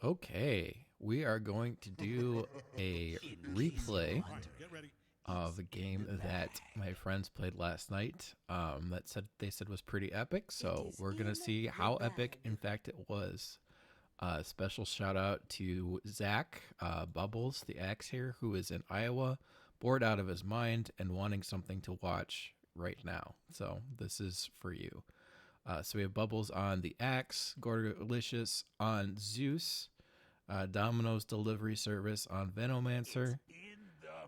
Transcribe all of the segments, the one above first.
Okay, we are going to do a replay of a game that my friends played last night. They said was pretty epic. So we're gonna see how epic, in fact, it was. Special shout out to Zach Bubbles, the axe here, who is in Iowa, bored out of his mind and wanting something to watch right now. So this is for you. So we have Bubbles on the axe, Gordelicious on Zeus, Domino's delivery service on Venomancer.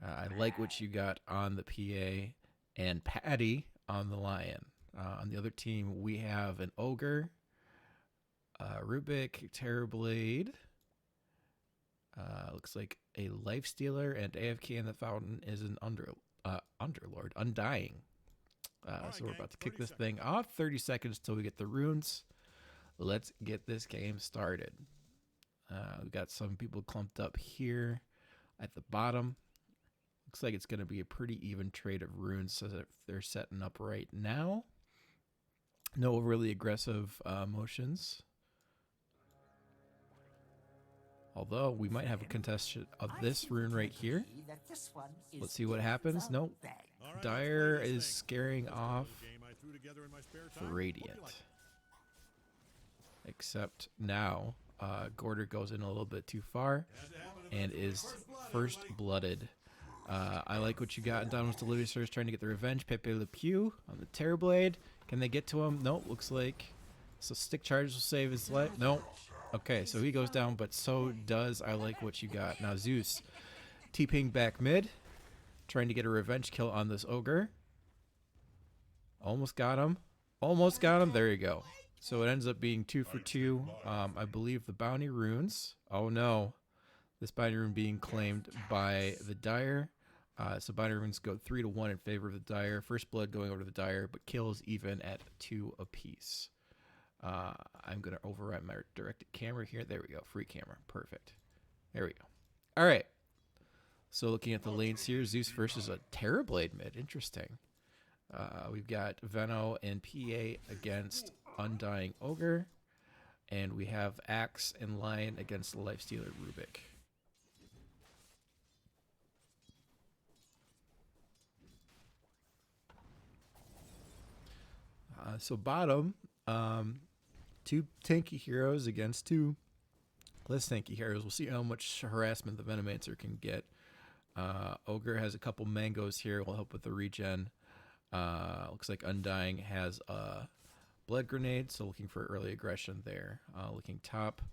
I like what you got on the PA, and Patty on the Lion. On the other team, we have an Ogre, Rubik, Terrorblade. Looks like a Life Stealer, and AFK in the Fountain is an Underlord, Undying. So we're about to kick this thing off. 30 seconds till we get the runes. Let's get this game started. We've got some people clumped up here at the bottom. Looks like it's going to be a pretty even trade of runes, so that they're setting up right now. No really aggressive motions. Although we might have a contestant of this rune right here. Let's see what happens. Nope. Dire is scaring off Radiant. Except now, Gorder goes in a little bit too far and is first blooded. I like what you got in Donald's delivery service, trying to get the revenge. Pepe Le Pew on the Terrorblade. Can they get to him? Nope, looks like. So stick charge will save his life. Nope. Okay, so he goes down, but so does I like what you got. Now Zeus, TPing back mid, trying to get a revenge kill on this Ogre. Almost got him. Almost got him. There you go. So it ends up being 2 for 2. I believe the bounty runes. Oh no. This bounty rune being claimed by the Dire. So bounty runes go 3 to 1 in favor of the Dire. First blood going over to the Dire, but kills even at 2 apiece. I'm going to override my directed camera here. There we go. Free camera. Perfect. There we go. All right. So looking at the lanes here, Zeus versus a Terrorblade mid. Interesting. We've got Veno and PA against Undying Ogre. And we have Axe and Lion against the Lifestealer Rubik. So bottom, 2 tanky heroes against 2 less tanky heroes. We'll see how much harassment the Venomancer can get. Ogre has a couple mangoes here. Will help with the regen. Looks like Undying has a blood grenade, so looking for early aggression there. Looking top.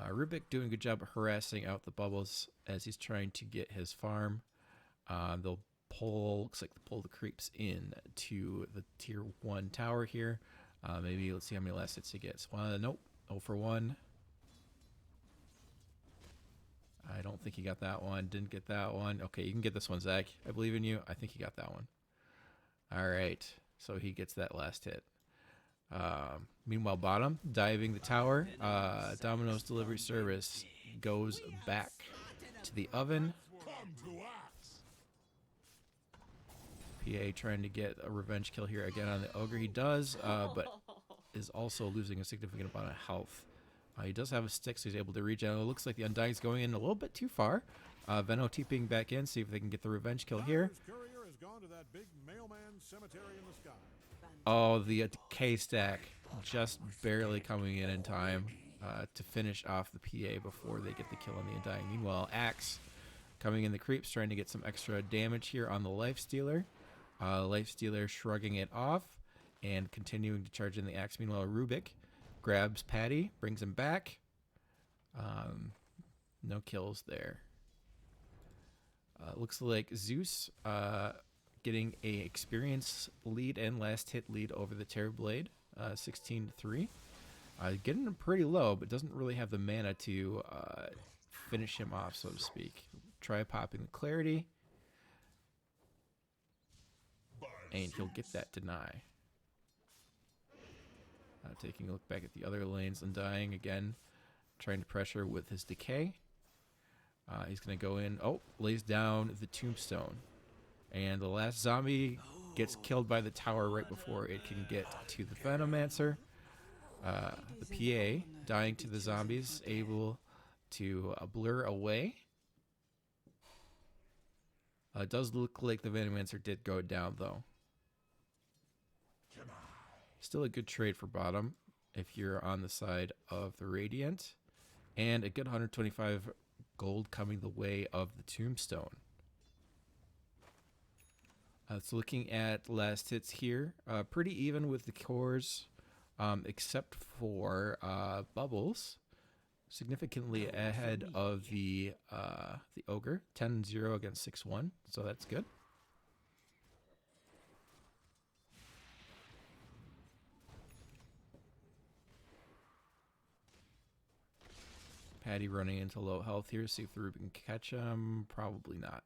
Rubik doing a good job of harassing out the bubbles as he's trying to get his farm. They'll pull, looks like they'll pull the creeps in to the tier 1 tower here. Maybe let's see how many last hits he gets. Nope, 0 for 1. I don't think he got that one. Didn't get that one. Okay, you can get this one, Zach. I believe in you. I think he got that one. All right, so he gets that last hit. Meanwhile, bottom, diving the tower. Domino's delivery service goes back to the oven. PA trying to get a revenge kill here again on the Ogre. He does, but is also losing a significant amount of health. He does have a stick, so he's able to regen. It looks like the Undying's going in a little bit too far. Veno TPing back in, see if they can get the revenge kill here. Oh, the K stack just barely coming in time to finish off the PA before they get the kill on the Undying. Meanwhile, Axe coming in the creeps, trying to get some extra damage here on the Life Stealer. Life Stealer shrugging it off and continuing to charge in the Axe. Meanwhile, Rubik grabs Patty, brings him back. No kills there. Looks like Zeus getting a experience lead and last hit lead over the Terrorblade, 16-3. Getting him pretty low, but doesn't really have the mana to finish him off, so to speak. Try popping the Clarity. And he'll get that deny. Taking a look back at the other lanes, Undying again, trying to pressure with his decay. He's going to go in. Oh, lays down the tombstone. And the last zombie gets killed by the tower right before it can get to the Venomancer. The PA dying to the zombies, able to blur away. It does look like the Venomancer did go down, though. Still a good trade for bottom if you're on the side of the Radiant. And a good 125 gold coming the way of the Tombstone. So looking at last hits here, pretty even with the cores, except for Bubbles. Significantly ahead of the Ogre, 10-0 against 6-1, so that's good. Patty running into low health here, see if the Rubik can catch him. Probably not.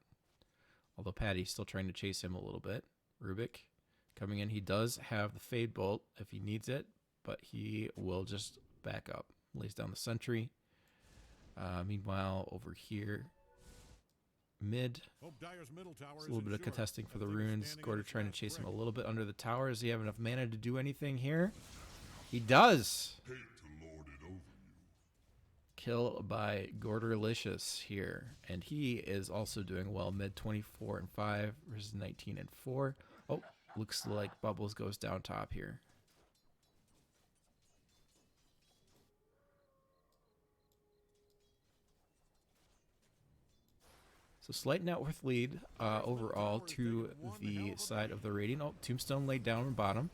Although Patty's still trying to chase him a little bit. Rubik coming in. He does have the Fade Bolt if he needs it, but he will just back up. Lays down the sentry. Meanwhile, over here, mid, it's a little bit of contesting for the runes. Gorder trying to chase him a little bit under the tower. Does he have enough mana to do anything here? He does! Kill by Gorderlicious here. And he is also doing well. Mid 24 and 5 versus 19 and 4. Oh, looks like Bubbles goes down top here. So slight net worth lead overall to the side of the Radiant. Oh, Tombstone laid down on bottom.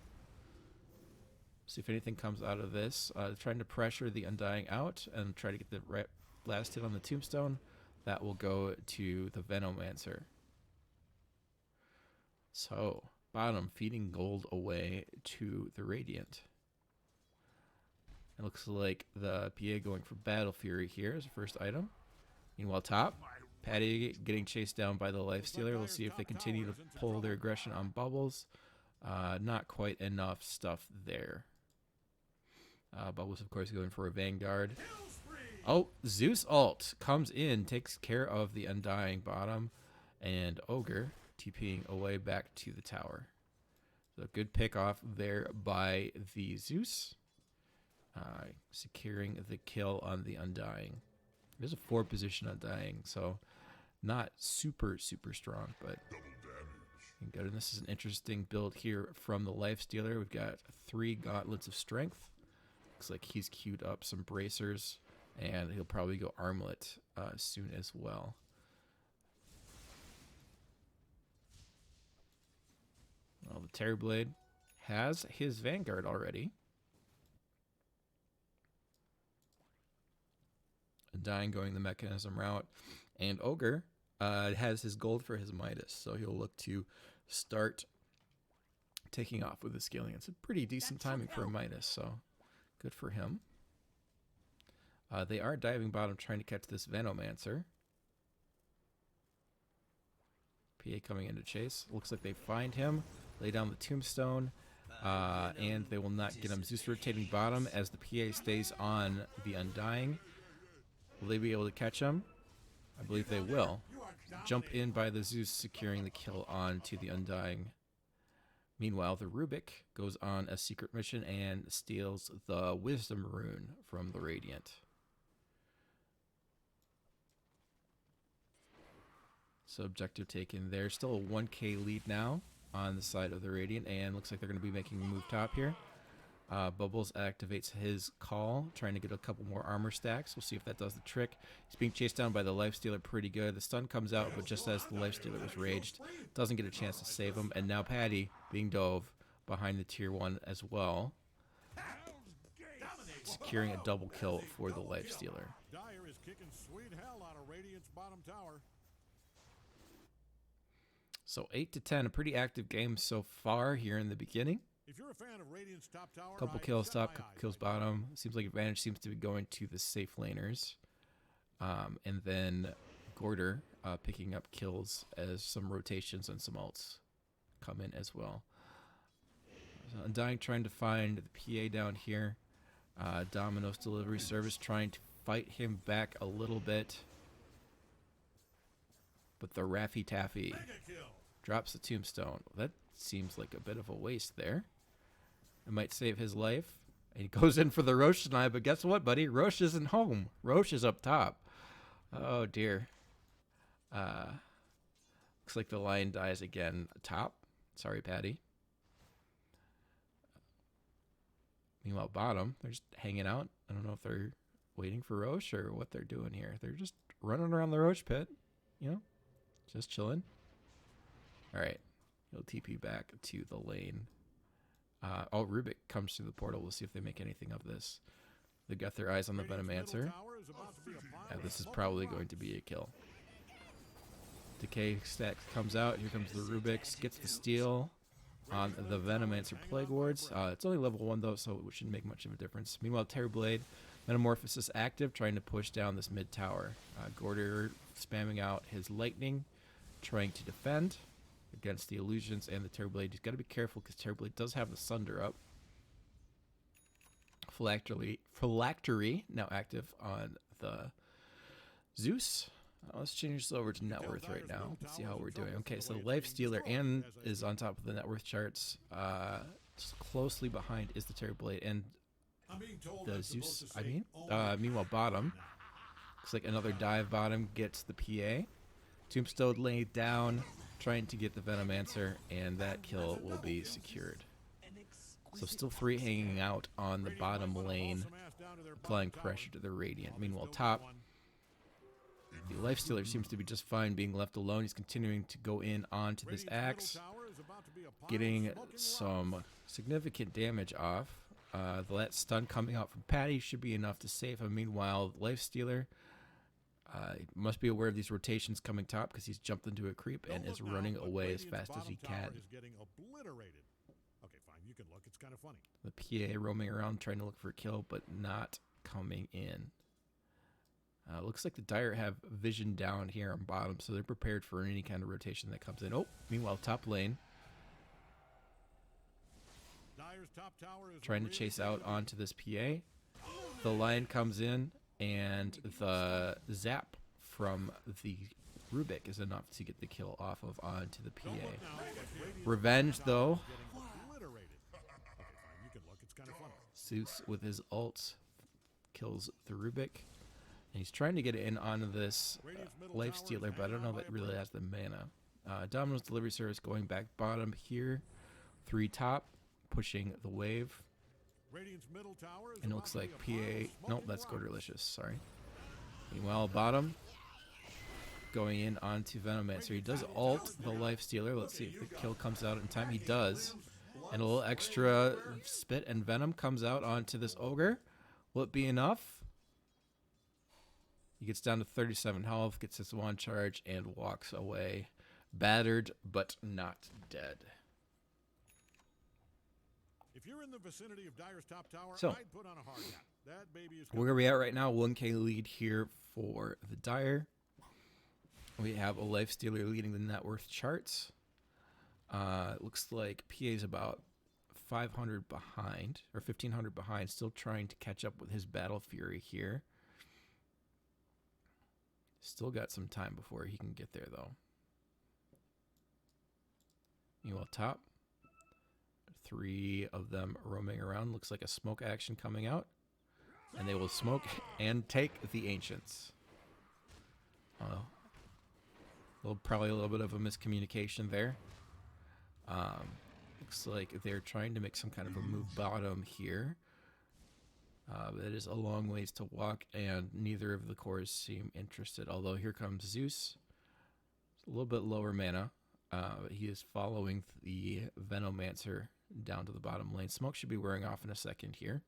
See if anything comes out of this. Trying to pressure the Undying out and try to get the last hit on the Tombstone. That will go to the Venomancer. So, bottom feeding gold away to the Radiant. It looks like the PA going for Battle Fury here as the first item. Meanwhile, top. Patty getting chased down by the Lifestealer. We'll see if they continue to pull their aggression on Bubbles. Not quite enough stuff there. Bubbles, of course, going for a Vanguard. Oh, Zeus ult comes in, takes care of the Undying bottom, and Ogre TPing away back to the tower. So good pick off there by the Zeus. Securing the kill on the Undying. There's a 4 position Undying, so not super strong, but good. And this is an interesting build here from the Lifestealer. We've got 3 Gauntlets of Strength. Looks like he's queued up some bracers, and he'll probably go Armlet soon as well. Well, the Terrorblade has his Vanguard already. Undying going the Mechanism route, and Ogre has his gold for his Midas, so he'll look to start taking off with the scaling. It's a pretty decent timing for a Midas, so good for him. They are diving bottom trying to catch this Venomancer. PA coming into chase. Looks like they find him, lay down the Tombstone, and they will not get him. Zeus rotating bottom as the PA stays on the Undying. Will they be able to catch him? I believe they will. Jump in by the Zeus, securing the kill on to the Undying. Meanwhile, the Rubik goes on a secret mission and steals the Wisdom Rune from the Radiant. So objective taken there. Still a 1k lead now on the side of the Radiant, and looks like they're going to be making a move top here. Bubbles activates his call, trying to get a couple more armor stacks. We'll see if that does the trick. He's being chased down by the Lifestealer pretty good. The stun comes out, but just as the Lifestealer was raged, doesn't get a chance to save him. And now Patty being dove behind the tier 1 as well, securing a double kill for the Lifestealer. Dyer is kicking sweet hell out of Radiant's bottom tower. So 8-10, a pretty active game so far here in the beginning. If you're a fan of Radiant's top tower, Couple kills top, couple kills bottom. Seems like advantage seems to be going to the safe laners. And then Gorder picking up kills as some rotations and some ults come in as well. So Undying trying to find the PA down here. Domino's delivery service trying to fight him back a little bit. But the Raffy Taffy drops the Tombstone. That seems like a bit of a waste there. It might save his life. And he goes in for the Roche tonight, but guess what, buddy? Roche isn't home. Roche is up top. Oh, dear. Looks like the lion dies again top. Sorry, Patty. Meanwhile, bottom, they're just hanging out. I don't know if they're waiting for Roche or what they're doing here. They're just running around the Roche pit, you know, just chilling. All right, he'll TP back to the lane. Oh, Rubik comes through the portal. We'll see if they make anything of this. They've got their eyes on the Venomancer. This is probably going to be a kill. Decay stack comes out. Here comes the Rubik's. Gets the steal on the Venomancer Plague Wards. It's only level 1 though, so it shouldn't make much of a difference. Meanwhile, Terrorblade, Metamorphosis active, trying to push down this mid tower. Gorder spamming out his lightning, trying to defend against the illusions and the Terrorblade. He's got to be careful because Terrorblade does have the Sunder up. Phylactery now active on the Zeus. Let's change this over to net worth right now. Let's see how we're doing. Okay, so Life Stealer and is on top of the net worth charts. Just closely behind is the Terrorblade and the Zeus. Meanwhile, bottom looks like another dive. Bottom gets the PA. Tombstone laid down, trying to get the Venomancer, and that kill will be secured. So still 3 hanging out on the bottom lane, applying pressure to the Radiant. Meanwhile, top, the Lifestealer seems to be just fine being left alone. He's continuing to go in onto this axe, getting some significant damage off. The stun coming out from Patty should be enough to save him. Meanwhile, Lifestealer must be aware of these rotations coming top because he's jumped into a creep and is running away as fast as he can. You can look. It's kind of funny. The PA roaming around trying to look for a kill, but not coming in. Looks like the Dire have vision down here on bottom, so they're prepared for any kind of rotation that comes in. Oh, meanwhile, top lane. Dire's top tower is trying to chase out onto this PA. The Lion comes in, and the zap from the Rubik is enough to get the kill off of onto the PA. Revenge, though. Zeus with his ult kills the Rubik. And he's trying to get in onto this Life Stealer, but I don't know if it really has the mana. Domino's Delivery Service going back bottom here. 3 top, pushing the wave. And it looks like PA... Nope, that's Gordelicious, sorry. Meanwhile, bottom, going in onto Venomancer. He does ult the Life Stealer. Let's see if the kill comes out in time. He does. And a little extra spit and venom comes out onto this ogre. Will it be enough? He gets down to 37 health, gets his 1 charge, and walks away. Battered, but not dead. If you're in the vicinity of Dire's top tower, So, I'd put on a hard hat. That baby is where are we at right now? 1k lead here for the Dire. We have a Life Stealer leading the net worth charts. It looks like PA's about 500 behind, or 1500 behind, still trying to catch up with his Battle Fury here. Still got some time before he can get there, though. Meanwhile, top, 3 of them roaming around. Looks like a smoke action coming out. And they will smoke and take the Ancients. Probably a little bit of a miscommunication there. Looks like they're trying to make some kind of a move bottom here. It is a long ways to walk, and neither of the cores seem interested. Although here comes Zeus. A little bit lower mana. He is following the Venomancer down to the bottom lane. Smoke should be wearing off in a second here.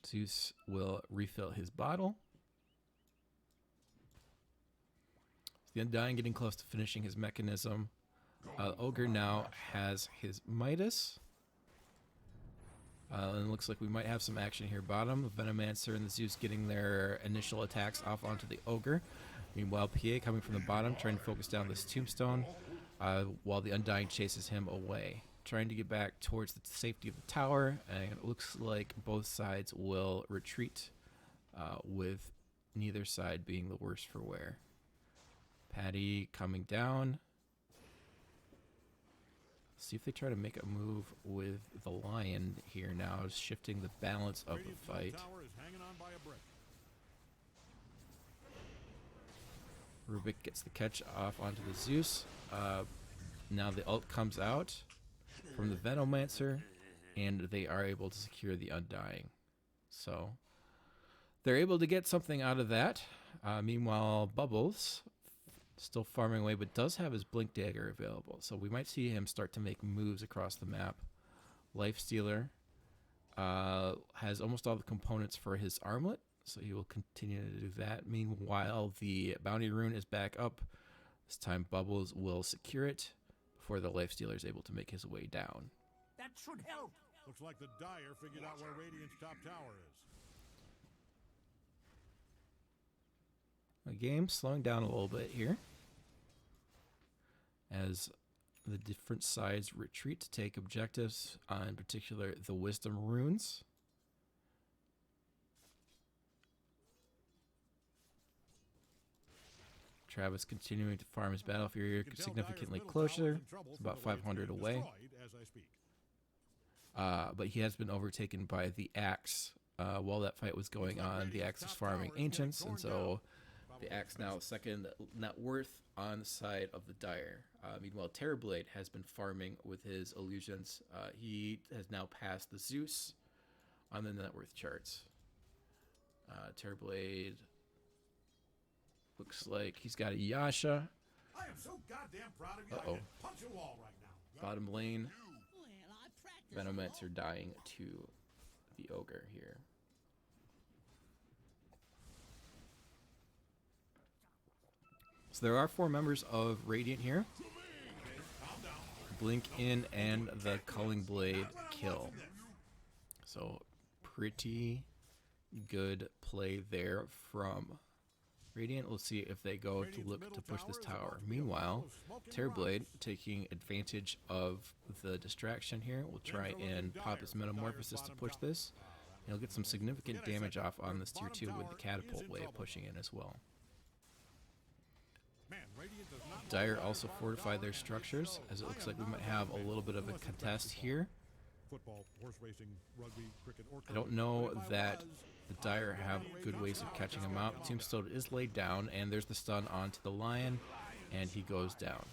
Zeus will refill his bottle. The Undying getting close to finishing his mechanism. Ogre now has his Midas. And it looks like we might have some action here. Bottom, the Venomancer and the Zeus getting their initial attacks off onto the Ogre. Meanwhile, PA coming from the bottom, trying to focus down this Tombstone, while the Undying chases him away. Trying to get back towards the safety of the tower, and it looks like both sides will retreat, with neither side being the worse for wear. Patty coming down. See if they try to make a move with the Lion here now, shifting the balance of the fight. Tower is hanging on by a brick. Rubik gets the catch off onto the Zeus. Now the ult comes out from the Venomancer, and they are able to secure the Undying. So they're able to get something out of that. Meanwhile, Bubbles still farming away, but does have his Blink Dagger available. So we might see him start to make moves across the map. Lifestealer has almost all the components for his armlet, so he will continue to do that. Meanwhile, the Bounty Rune is back up. This time Bubbles will secure it before the Lifestealer is able to make his way down. That should help. Looks like the Dire figured out where Radiant's top tower is. The game slowing down a little bit here as the different sides retreat to take objectives, in particular the Wisdom Runes. Travis continuing to farm his Battle Fury significantly closer. It's about 500 away. But he has been overtaken by the Axe. While that fight was going on, the Axe was farming Ancients, and so the Axe now second net worth on the side of the Dire. Meanwhile, Terrorblade has been farming with his illusions. He has now passed the Zeus on the net worth charts. Terrorblade looks like he's got a Yasha. I am so goddamn proud of you. I Uh-oh. can punch a wall right now. Bottom lane, Well, I practiced. Venomancer dying to the Ogre here. So there are 4 members of Radiant here. Blink in and the Culling Blade kill. So pretty good play there from Radiant. Let's see if they go to look to push this tower. Meanwhile, Terrorblade taking advantage of the distraction here will try and pop his Metamorphosis to push this. He'll get some significant damage off on this tier 2 with the Catapult wave pushing in as well. Dire also fortified their structures, as it looks like we might have a little bit of a contest here. I don't know that the Dire have good ways of catching him out. Tombstone is laid down, and there's the stun onto the Lion, and he goes down.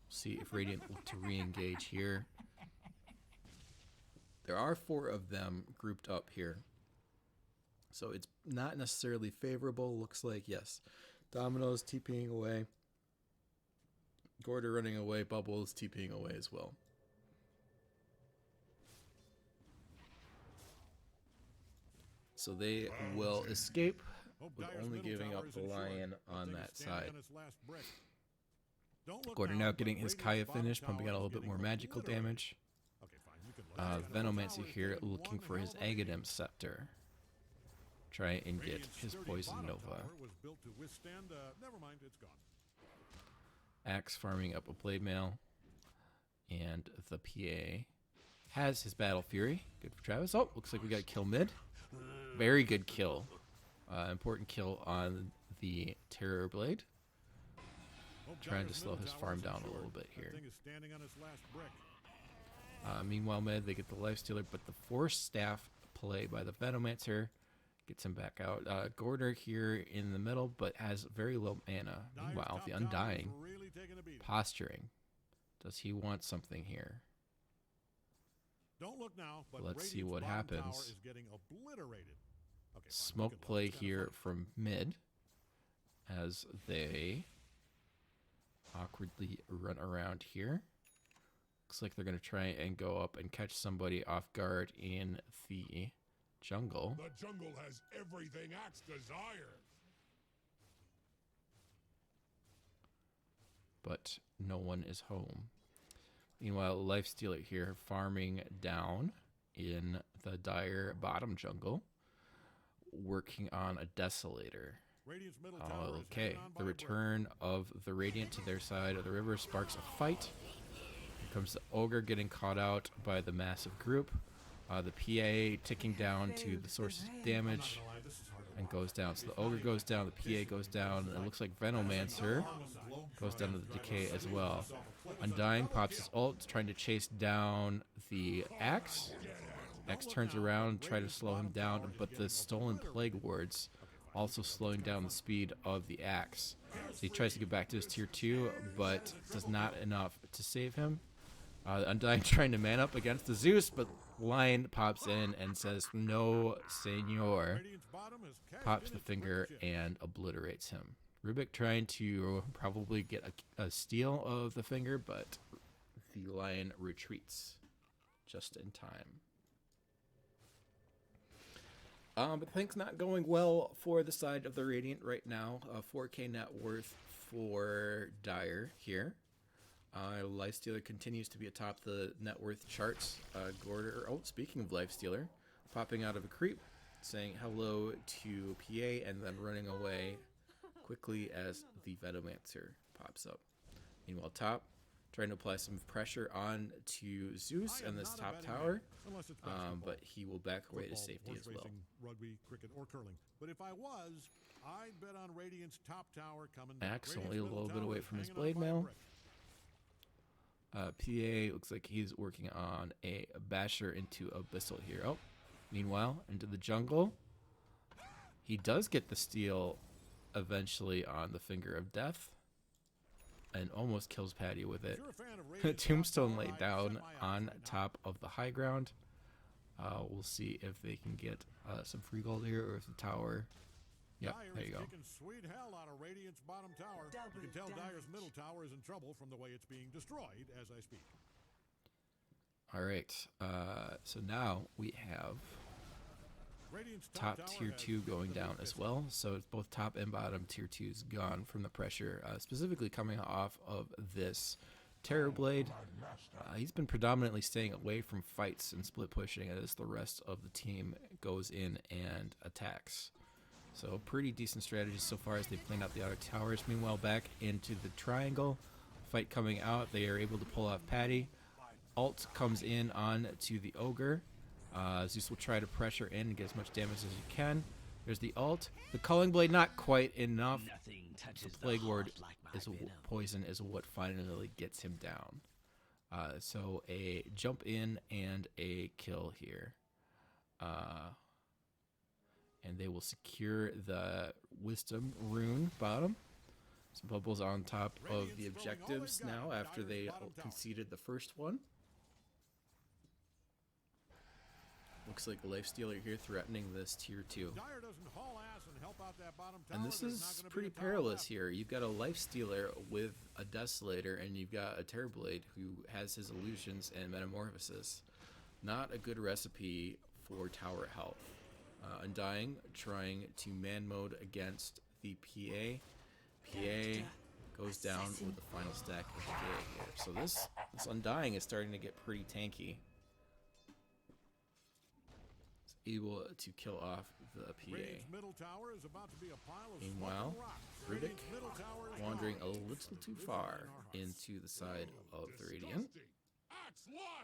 See if Radiant look to re-engage here. There are 4 of them grouped up here, so it's not necessarily favorable. Looks like, yes, Domino's TPing away, Gorder running away, Bubbles TPing away as well. So they will escape with only giving up the Lion on that side. Gorder now getting his Kaya finish, pumping out a little bit more magical damage. Venomancer here looking for his Aghanim Scepter. Try and get his Poison Nova. Axe farming up a Blade Mail. And the PA has his Battle Fury. Good for Travis. Oh, looks like we got a kill mid. Very good kill. Important kill on the Terrorblade. Trying to slow his farm down a little bit here. Meanwhile, mid, they get the Lifestealer, but the Force Staff play by the Venomancer gets him back out. Gorder here in the middle, but has very low mana. Meanwhile, the Undying posturing. Does he want something here? Don't look now, but Let's see what happens. Okay, Smoke play here from mid as they awkwardly run around here. Looks like they're going to try and go up and catch somebody off guard in the jungle. The jungle has everything Axe desire. But no one is home. Meanwhile, Lifestealer here farming down in the Dire bottom jungle, working on a Desolator. Oh, okay. The return of the Radiant to their side of the river sparks a fight. Here comes the Ogre getting caught out by the massive group. The PA ticking down to the sources of damage. and goes down. So the Ogre goes down, the PA goes down, and it looks like Venomancer goes down to the Decay as well. Undying pops his ult, trying to chase down the Axe. Axe turns around, try to slow him down, but the stolen Plague Wards also slowing down the speed of the Axe. So he tries to get back to his tier 2, but does not enough to save him. Undying trying to man up against the Zeus, but Lion pops in and says, "No, senor." Pops the finger and obliterates him. Rubik trying to probably get a steal of the finger, but the Lion retreats just in time. But things not going well for the side of the Radiant right now. 4K net worth for Dire here. Lifestealer continues to be atop the net worth charts. Gorder, speaking of Lifestealer, popping out of a creep, saying hello to PA, and then running away quickly as the Venomancer pops up. Meanwhile, top trying to apply some pressure on to Zeus and this top tower, but he will back away to safety as well. Rugby, cricket, or curling. But if I was, I'd bet on Radiant's top tower coming. Axe only a little bit away from his blade mail. PA looks like he's working on a basher into Abyssal here. Oh, meanwhile, into the jungle. He does get the steal eventually on the Finger of Death and almost kills Patty with it. Tombstone laid down on top of the high ground. We'll see if they can get some free gold here, or if the tower... Yep, there you go. Sweet hell out of Radiant's bottom tower. You can tell Dire's middle tower is in trouble from the way it's being destroyed as I speak. All right, so now we have top tier 2 going down as well. So it's both top and bottom tier 2s gone from the pressure, specifically coming off of this Terrorblade. He's been predominantly staying away from fights and split pushing as the rest of the team goes in and attacks. So pretty decent strategy so far as they've cleaned out the outer towers. Meanwhile, back into the triangle, fight coming out. They are able to pull off Patty. Ult comes in on to the Ogre. Zeus will try to pressure in and get as much damage as he can. There's the ult. The Culling Blade not quite enough. The Plague Ward is poison is what finally gets him down. So a jump in and a kill here. And they will secure the Wisdom Rune bottom. Some bubbles on top of the objectives now after they conceded the first one. Looks like a Lifestealer here threatening this tier 2. And this is pretty perilous here. You've got a Lifestealer with a Desolator, and you've got a Terrorblade who has his illusions and metamorphosis. Not a good recipe for tower health. Undying trying to man mode against the PA. PA goes down with the final stack of the day here. So this Undying is starting to get pretty tanky. It's able to kill off the PA. Meanwhile, Rubik wandering a little too far into the side of the Radiant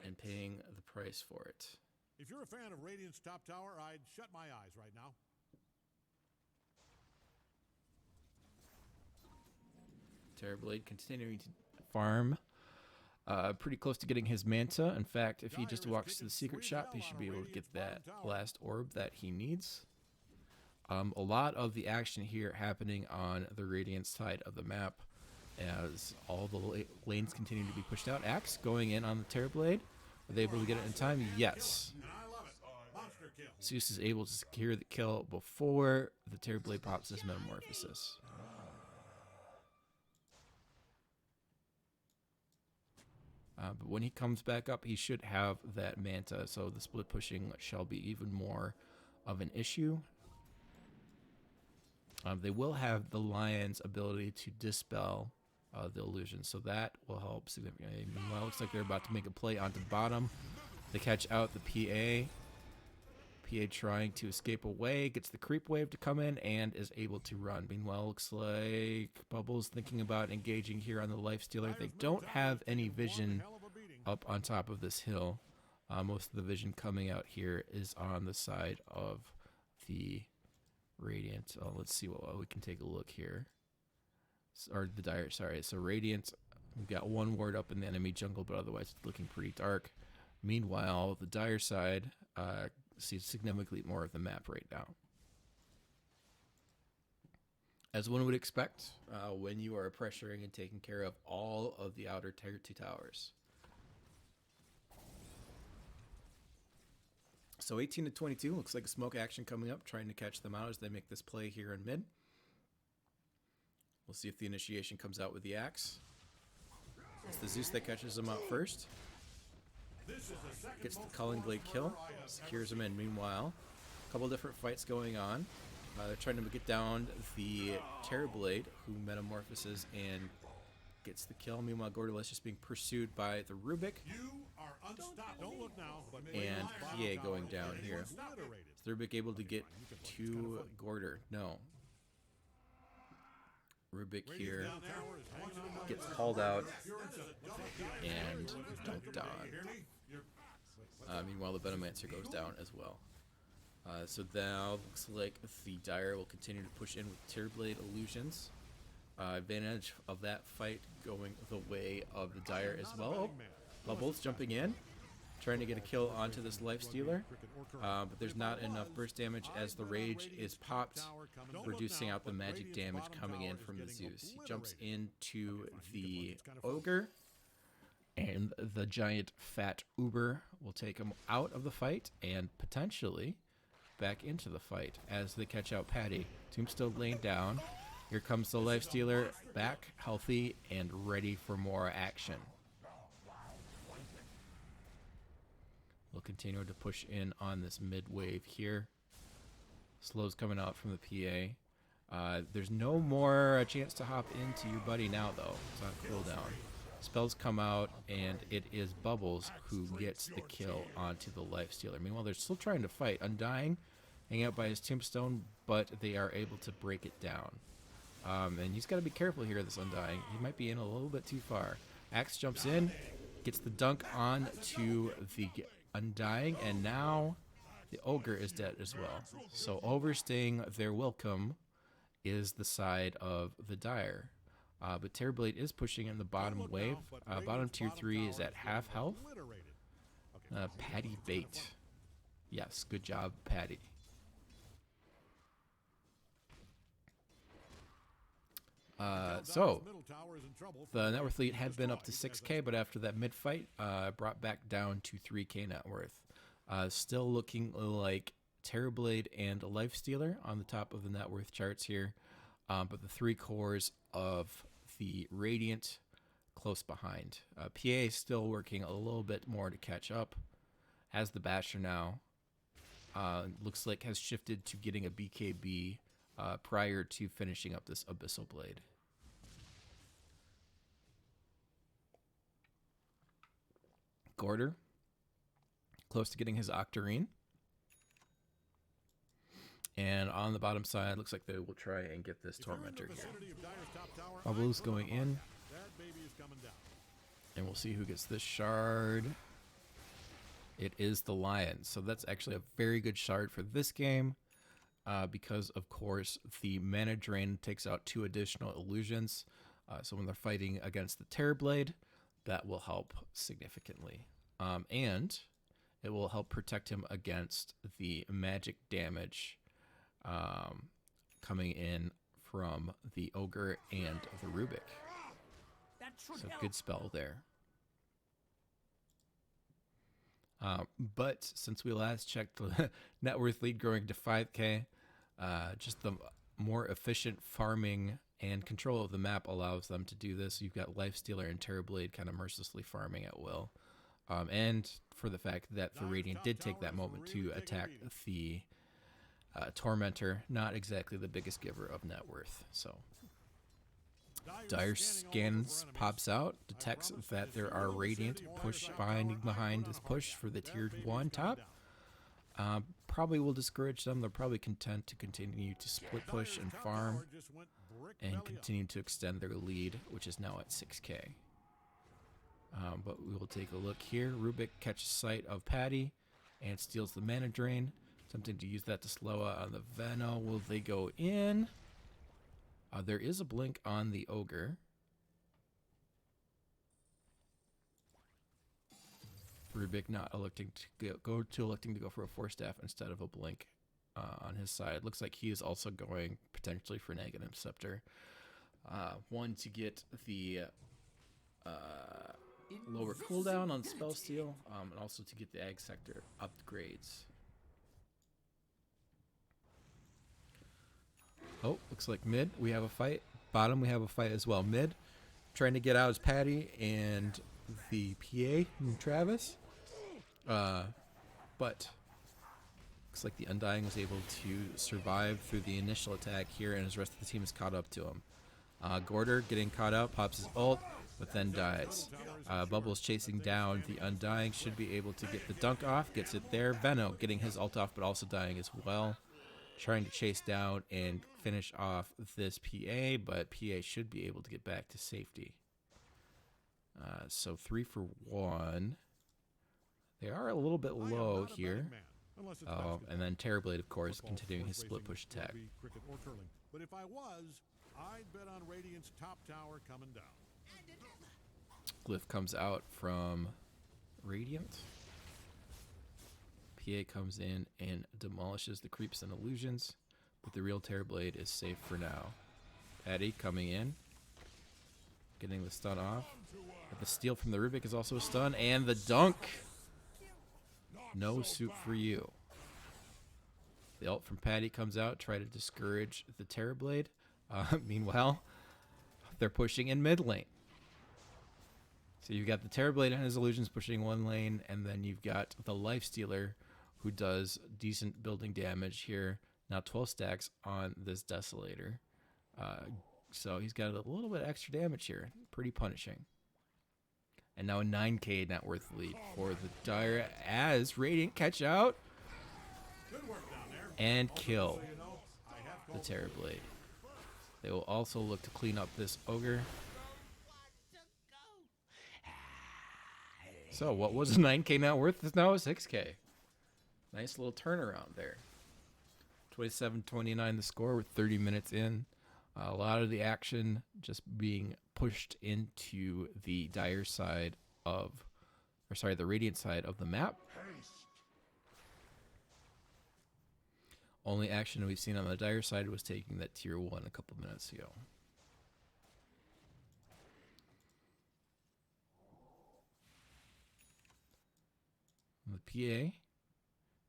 and paying the price for it. If you're a fan of Radiant's top tower, I'd shut my eyes right now. Terrorblade continuing to farm. Pretty close to getting his Manta. In fact, if he just walks to the secret shop, he should be able to get that last orb that he needs. A lot of the action here happening on the Radiant side of the map as all the lanes continue to be pushed out. Axe going in on the Terrorblade. Are they able to get it in time? Yes. Zeus is able to secure the kill before the Terrorblade pops his metamorphosis. But when he comes back up, he should have that Manta, so the split pushing shall be even more of an issue. They will have the Lion's ability to dispel the illusion, so that will help significantly. Meanwhile, looks like they're about to make a play onto the bottom. They catch out the PA. PA trying to escape away, gets the creep wave to come in, and is able to run. Meanwhile, looks like Bubbles thinking about engaging here on the Lifestealer. They don't have any vision up on top of this hill. Most of the vision coming out here is on the side of the Radiant. Oh, let's see what we can take a look here. Or the Dire, sorry. So Radiant, we've got one ward up in the enemy jungle, but otherwise it's looking pretty dark. Meanwhile, the Dire side sees significantly more of the map right now. As one would expect, when you are pressuring and taking care of all of the outer tier 2 towers. So 18 to 22, looks like a smoke action coming up, trying to catch them out as they make this play here in mid. We'll see if the initiation comes out with the axe. It's the Zeus that catches them out first. Gets the Calling Blade kill, secures him in. Meanwhile, a couple different fights going on. They're trying to get down the Terrorblade, who metamorphoses and gets the kill. Meanwhile, Gordolas just being pursued by the Rubik. Don't look now, but And PA going down here. Is the Rubik able to get to Gorder? No. Rubik here gets called out and dunked on. Meanwhile, the Venomancer goes down as well. So now looks like the Dire will continue to push in with Tearblade Illusions. Advantage of that fight going the way of the Dire as well. Oh, Bubbles jumping in, trying to get a kill onto this Lifestealer. But there's not enough burst damage as the Rage is popped, reducing out the magic damage coming in from the Zeus. He jumps into the Ogre, and the giant fat Uber will take him out of the fight and potentially back into the fight as they catch out Patty. Tombstone laying down. Here comes the Lifestealer, back, healthy, and ready for more action. We'll continue to push in on this mid wave here. Slow's coming out from the PA. There's no more chance to hop into your buddy now, though. It's on cooldown. Spells come out, and it is Bubbles who gets the kill onto the Lifestealer. Meanwhile, they're still trying to fight. Undying, hanging out by his tombstone, but they are able to break it down. And he's got to be careful here, this Undying. He might be in a little bit too far. Axe jumps in, gets the dunk on to the Undying, and now the Ogre is dead as well. So overstaying their welcome is the side of the Dire. But Terrorblade is pushing in the bottom wave. Bottom tier 3 is at half health. Patty bait. Yes, good job, Patty. So, the net worth lead had been up to 6K, but after that mid-fight, brought back down to 3K net worth. Still looking like Terrorblade and Lifestealer on the top of the net worth charts here, but the 3 cores of the Radiant close behind. PA is still working a little bit more to catch up, as the Basher now looks like has shifted to getting a BKB prior to finishing up this Abyssal Blade. Gorder, close to getting his Octarine. And on the bottom side, looks like they will try and get this Tormentor here. Bubbles going in. And we'll see who gets this shard. It is the Lion. So that's actually a very good shard for this game. Because, of course, the Mana Drain takes out 2 additional illusions. So when they're fighting against the Terrorblade, that will help significantly. And it will help protect him against the magic damage coming in from the Ogre and the Rubik. So good spell there. But since we last checked, the net worth lead growing to 5K. Just the more efficient farming and control of the map allows them to do this. You've got Lifestealer and Terrorblade kind of mercilessly farming at will. And for the fact that the Radiant did take that moment to attack the Tormentor, not exactly the biggest giver of net worth. So Dire scans pops out, detects that there are Radiant behind this push for the tier 1 top. Probably will discourage them. They're probably content to continue to split push and farm and continue to extend their lead, which is now at 6K. But we will take a look here. Rubik catches sight of Patty and steals the Mana Drain. Attempting to use that to slow out on the Veno. Will they go in? There is a blink on the Ogre. Rubik not electing to go for a Force Staff instead of a blink on his side. Looks like he is also going potentially for Negative Scepter. One to get the lower cooldown on Spell Steal, and also to get the Ag Sector upgrades. Oh, looks like mid we have a fight. Bottom we have a fight as well. Mid trying to get out is Patty and the PA and Travis. But looks like the Undying was able to survive through the initial attack here, and his rest of the team is caught up to him. Gorder getting caught up, pops his ult, but then dies. Bubbles chasing down the Undying, should be able to get the dunk off, gets it there. Veno getting his ult off, but also dying as well. Trying to chase down and finish off this PA, but PA should be able to get back to safety. So 3 for 1. They are a little bit low here. And then Terrorblade, of course, continuing his split push attack. But if I was, I'd bet on Radiant's top tower coming down. Glyph comes out from Radiant. PA comes in and demolishes the creeps and illusions, but the real Terrorblade is safe for now. Patty coming in, getting the stun off. But the steal from the Rubik is also a stun, and the dunk. No suit for you. The ult from Patty comes out, try to discourage the Terrorblade. Meanwhile, they're pushing in mid lane. So you've got the Terrorblade and his illusions pushing one lane, and then you've got the Lifestealer who does decent building damage here. Now 12 stacks on this Desolator. So he's got a little bit extra damage here. Pretty punishing. And now a 9k net worth lead for the Dire as Radiant catch out and kill the Terrorblade. They will also look to clean up this Ogre. So what was a 9k net worth is now a 6k. Nice little turnaround there. 27-29 the score with 30 minutes in. A lot of the action just being pushed into the Dire side of, or sorry, the Radiant side of the map. Only action we've seen on the Dire side was taking that tier 1 a couple minutes ago. The PA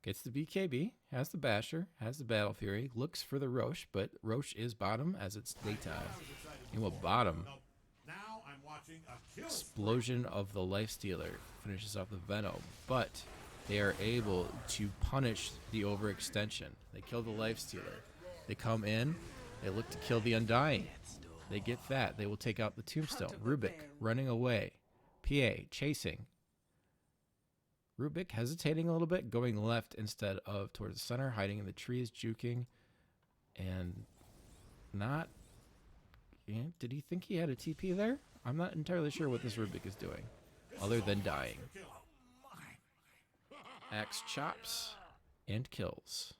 gets the BKB, has the Basher, has the Battle Fury, looks for the Roche, but Roche is bottom as it's daytime. And what bottom? Explosion of the Lifestealer finishes off the Veno, but they are able to punish the overextension. They kill the Lifestealer. They come in, they look to kill the Undying. They get that. They will take out the Tombstone. Rubik running away. PA chasing. Rubik hesitating a little bit, going left instead of towards the center, hiding in the trees, juking, and not... Yeah, did he think he had a TP there? I'm not entirely sure what this Rubik is doing, other than dying. Axe chops and kills.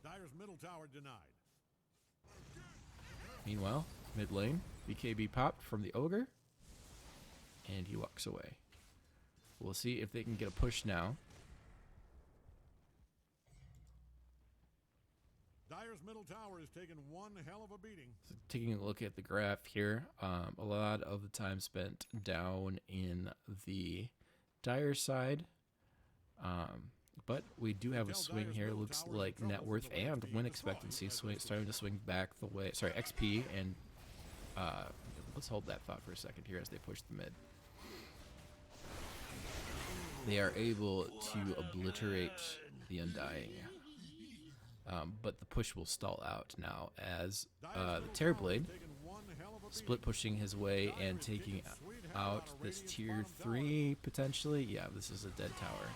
Dire's middle tower denied. Meanwhile, mid lane, BKB popped from the Ogre, and he walks away. We'll see if they can get a push now. Dire's middle tower is taking one hell of a beating. So taking a look at the graph here, a lot of the time spent down in the Dire side. But we do have a swing here. Looks like net worth and win expectancy starting to swing back the way. Sorry, XP and let's hold that thought for a second here as they push the mid. They are able to obliterate the Undying. But the push will stall out now as the Terrorblade split pushing his way and taking out this tier 3 potentially. Yeah, this is a dead tower.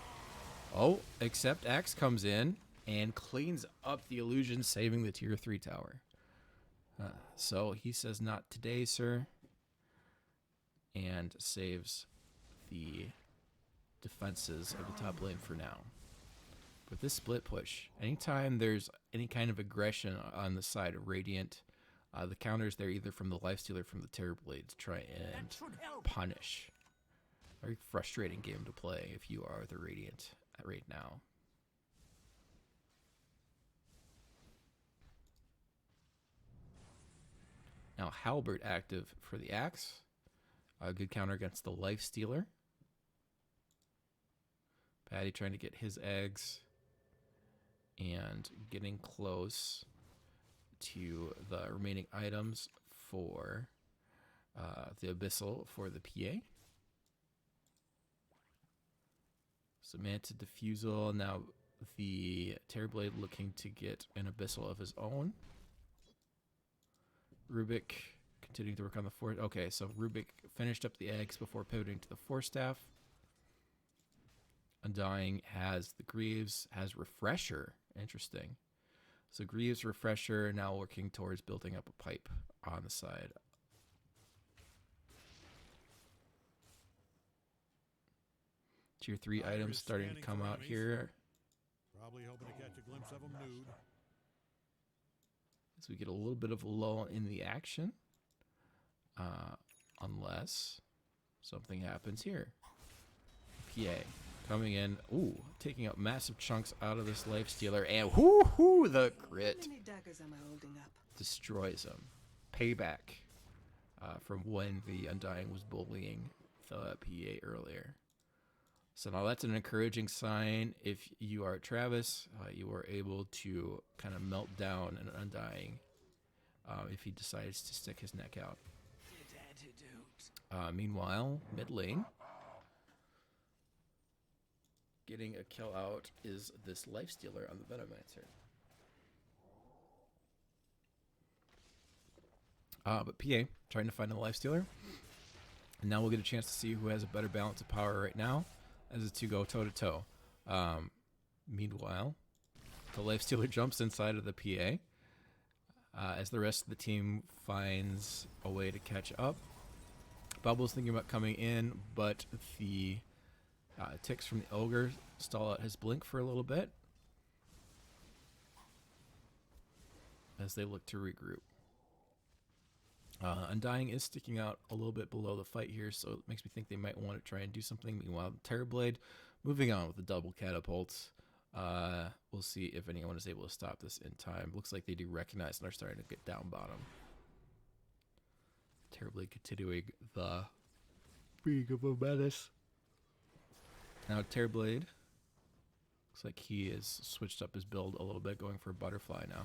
Oh, except Axe comes in and cleans up the illusion, saving the tier 3 tower. So he says, "Not today, sir," and saves the defenses of the top lane for now. With this split push, anytime there's any kind of aggression on the side of Radiant, the counters there either from the Lifestealer or from the Terrorblade to try and punish. Very frustrating game to play if you are the Radiant right now. Now Halberd active for the Axe. A good counter against the Lifestealer. Patty trying to get his eggs and getting close to the remaining items for the Abyssal for the PA. Samantha Diffusal. Now the Terrorblade looking to get an Abyssal of his own. Rubik continuing to work on the Force. Okay, so Rubik finished up the eggs before pivoting to the Force Staff. Undying has the Greaves, has Refresher. Interesting. So Greaves, Refresher, now working towards building up a pipe on the side. Tier 3 items starting to come out here. Probably hoping to catch a glimpse of him nude. So we get a little bit of a lull in the action. Unless something happens here. PA coming in. Ooh, taking up massive chunks out of this Lifestealer. And whoo, the crit destroys him. Payback from when the Undying was bullying the PA earlier. So now that's an encouraging sign. If you are Travis, you are able to kind of melt down an Undying if he decides to stick his neck out. Meanwhile, mid lane, getting a kill out is this Lifestealer on the Venomancer. But PA trying to find a Lifestealer. And now we'll get a chance to see who has a better balance of power right now as the two go toe-to-toe. Meanwhile, the Lifestealer jumps inside of the PA as the rest of the team finds a way to catch up. Bubble's thinking about coming in, but the ticks from the Ogre stall out his blink for a little bit as they look to regroup. Undying is sticking out a little bit below the fight here, so it makes me think they might want to try and do something. Meanwhile, Terrorblade moving on with the double catapults. We'll see if anyone is able to stop this in time. Looks like they do recognize and are starting to get down bottom. Terrorblade continuing the being of a menace. Now Terrorblade looks like he has switched up his build a little bit, going for a butterfly now.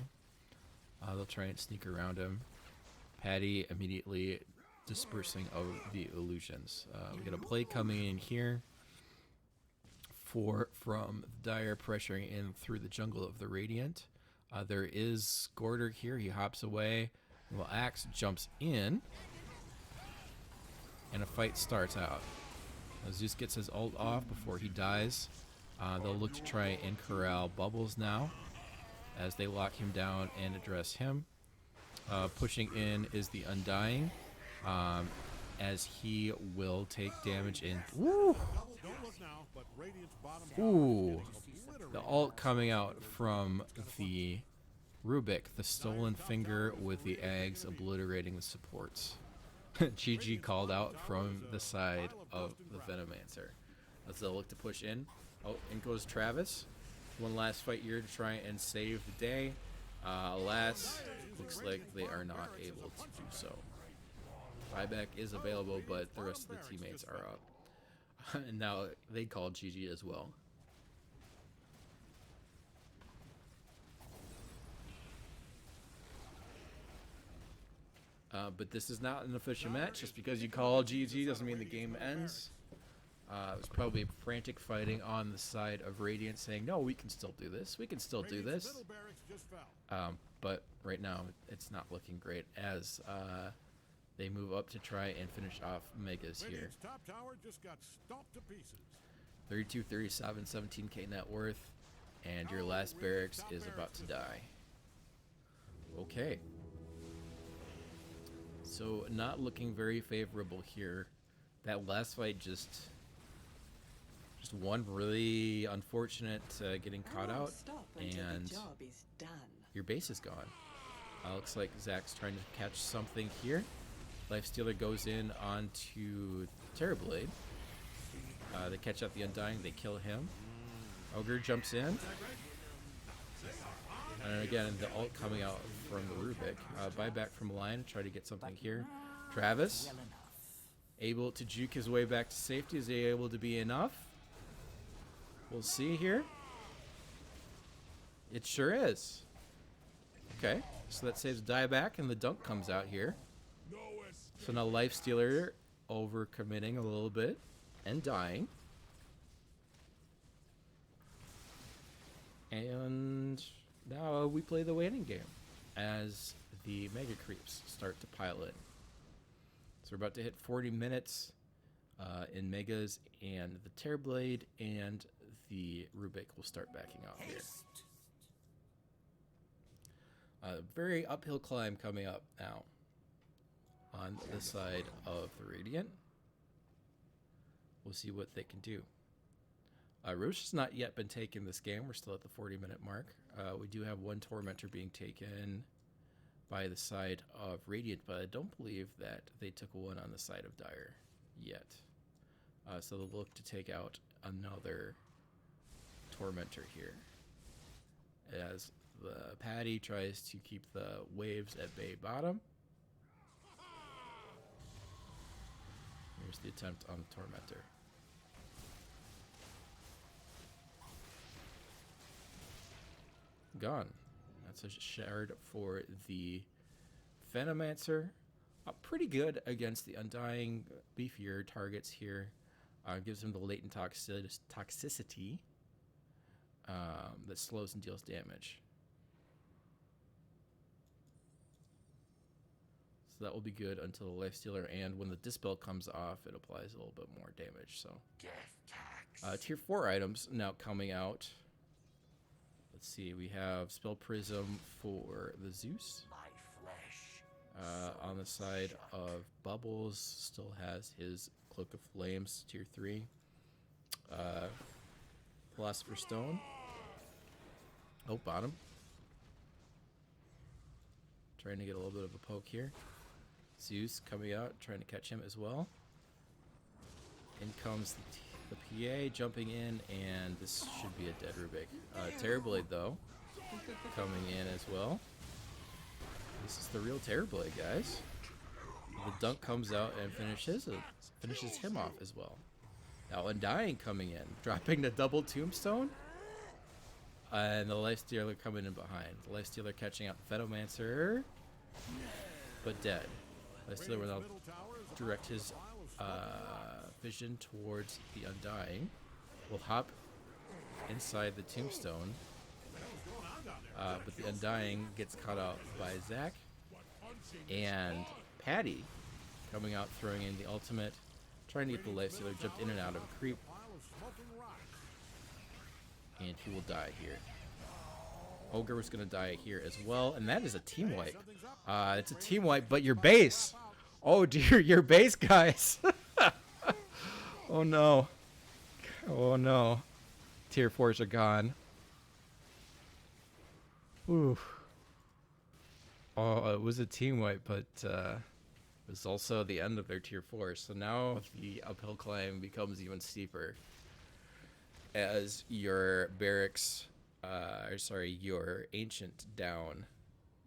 They'll try and sneak around him. Patty immediately dispersing of the illusions. We got a play coming in here from Dire pressuring in through the jungle of the Radiant. There is Gorder here. He hops away. Well, Axe jumps in, and a fight starts out. Zeus gets his ult off before he dies. They'll look to try and corral Bubbles now as they lock him down and address him. Pushing in is the Undying, as he will take damage in. Woo! Ooh, the ult coming out from the Rubik, the stolen finger with the eggs obliterating the supports. GG called out from the side of the Venomancer as they'll look to push in. Oh, in goes Travis. One last fight here to try and save the day. Alas, looks like they are not able to do so. Buyback is available, but the rest of the teammates are up. And now they call GG as well. But this is not an official match. Just because you call GG doesn't mean the game ends. It was probably frantic fighting on the side of Radiant saying, no, we can still do this. We can still do this. But right now, it's not looking great as they move up to try and finish off Megas here. 32, 37, 17k net worth, and your last barracks is about to die. Okay. So not looking very favorable here. That last fight just Just one really unfortunate getting caught out, and the job is done. your base is gone. Looks like Zach's trying to catch something here. Lifestealer goes in onto Terrorblade. They catch out the Undying, they kill him. Ogre jumps in. And again, the ult coming out from the Rubik. Buyback from line, try to get something here. Travis, able to juke his way back to safety. Is he able to be enough? We'll see here. It sure is. Okay, so that saves dieback, and the dunk comes out here. So now Lifestealer overcommitting a little bit and dying. And now we play the waiting game as the Megacreeps start to pile in. So we're about to hit 40 minutes in Megas, and the Terrorblade and the Rubik will start backing off here. Very uphill climb coming up now on the side of the Radiant. We'll see what they can do. Roche has not yet been taken this game. We're still at the 40-minute mark. We do have one Tormentor being taken by the side of Radiant, but I don't believe that they took one on the side of Dire yet. So they'll look to take out another Tormentor here, as the Patty tries to keep the waves at bay bottom. Here's the attempt on the Tormentor. Gone. That's a shard for the Venomancer. Pretty good against the Undying, beefier targets here. Gives him the latent toxicity that slows and deals damage. So that will be good until the Lifestealer, and when the Dispel comes off, it applies a little bit more damage. So, tier 4 items now coming out. Let's see, we have Spell Prism for the Zeus. On the side of Bubbles, still has his Cloak of Flames, tier 3. Philosopher's Stone. Oh, bottom. Trying to get a little bit of a poke here. Zeus coming out, trying to catch him as well. In comes the PA jumping in, and this should be a dead Rubik. Terrorblade, though, coming in as well. This is the real Terrorblade, guys. The dunk comes out and finishes him off as well. Now Undying coming in, dropping the double tombstone. And the Lifestealer coming in behind. The Lifestealer catching out the Venomancer, but dead. Lifestealer will now direct his vision towards the Undying. Will hop inside the tombstone. But the Undying gets caught out by Zach. And Patty coming out, throwing in the ultimate, trying to get the Lifestealer jumped in and out of a creep. And he will die here. Ogre was going to die here as well. And that is a team wipe. It's a team wipe, but your base. Oh dear, your base, guys. Oh no. Oh no. Tier 4s are gone. Ooh. Oh, it was a team wipe, but it was also the end of their tier 4. So now the uphill climb becomes even steeper, as your barracks, your ancient down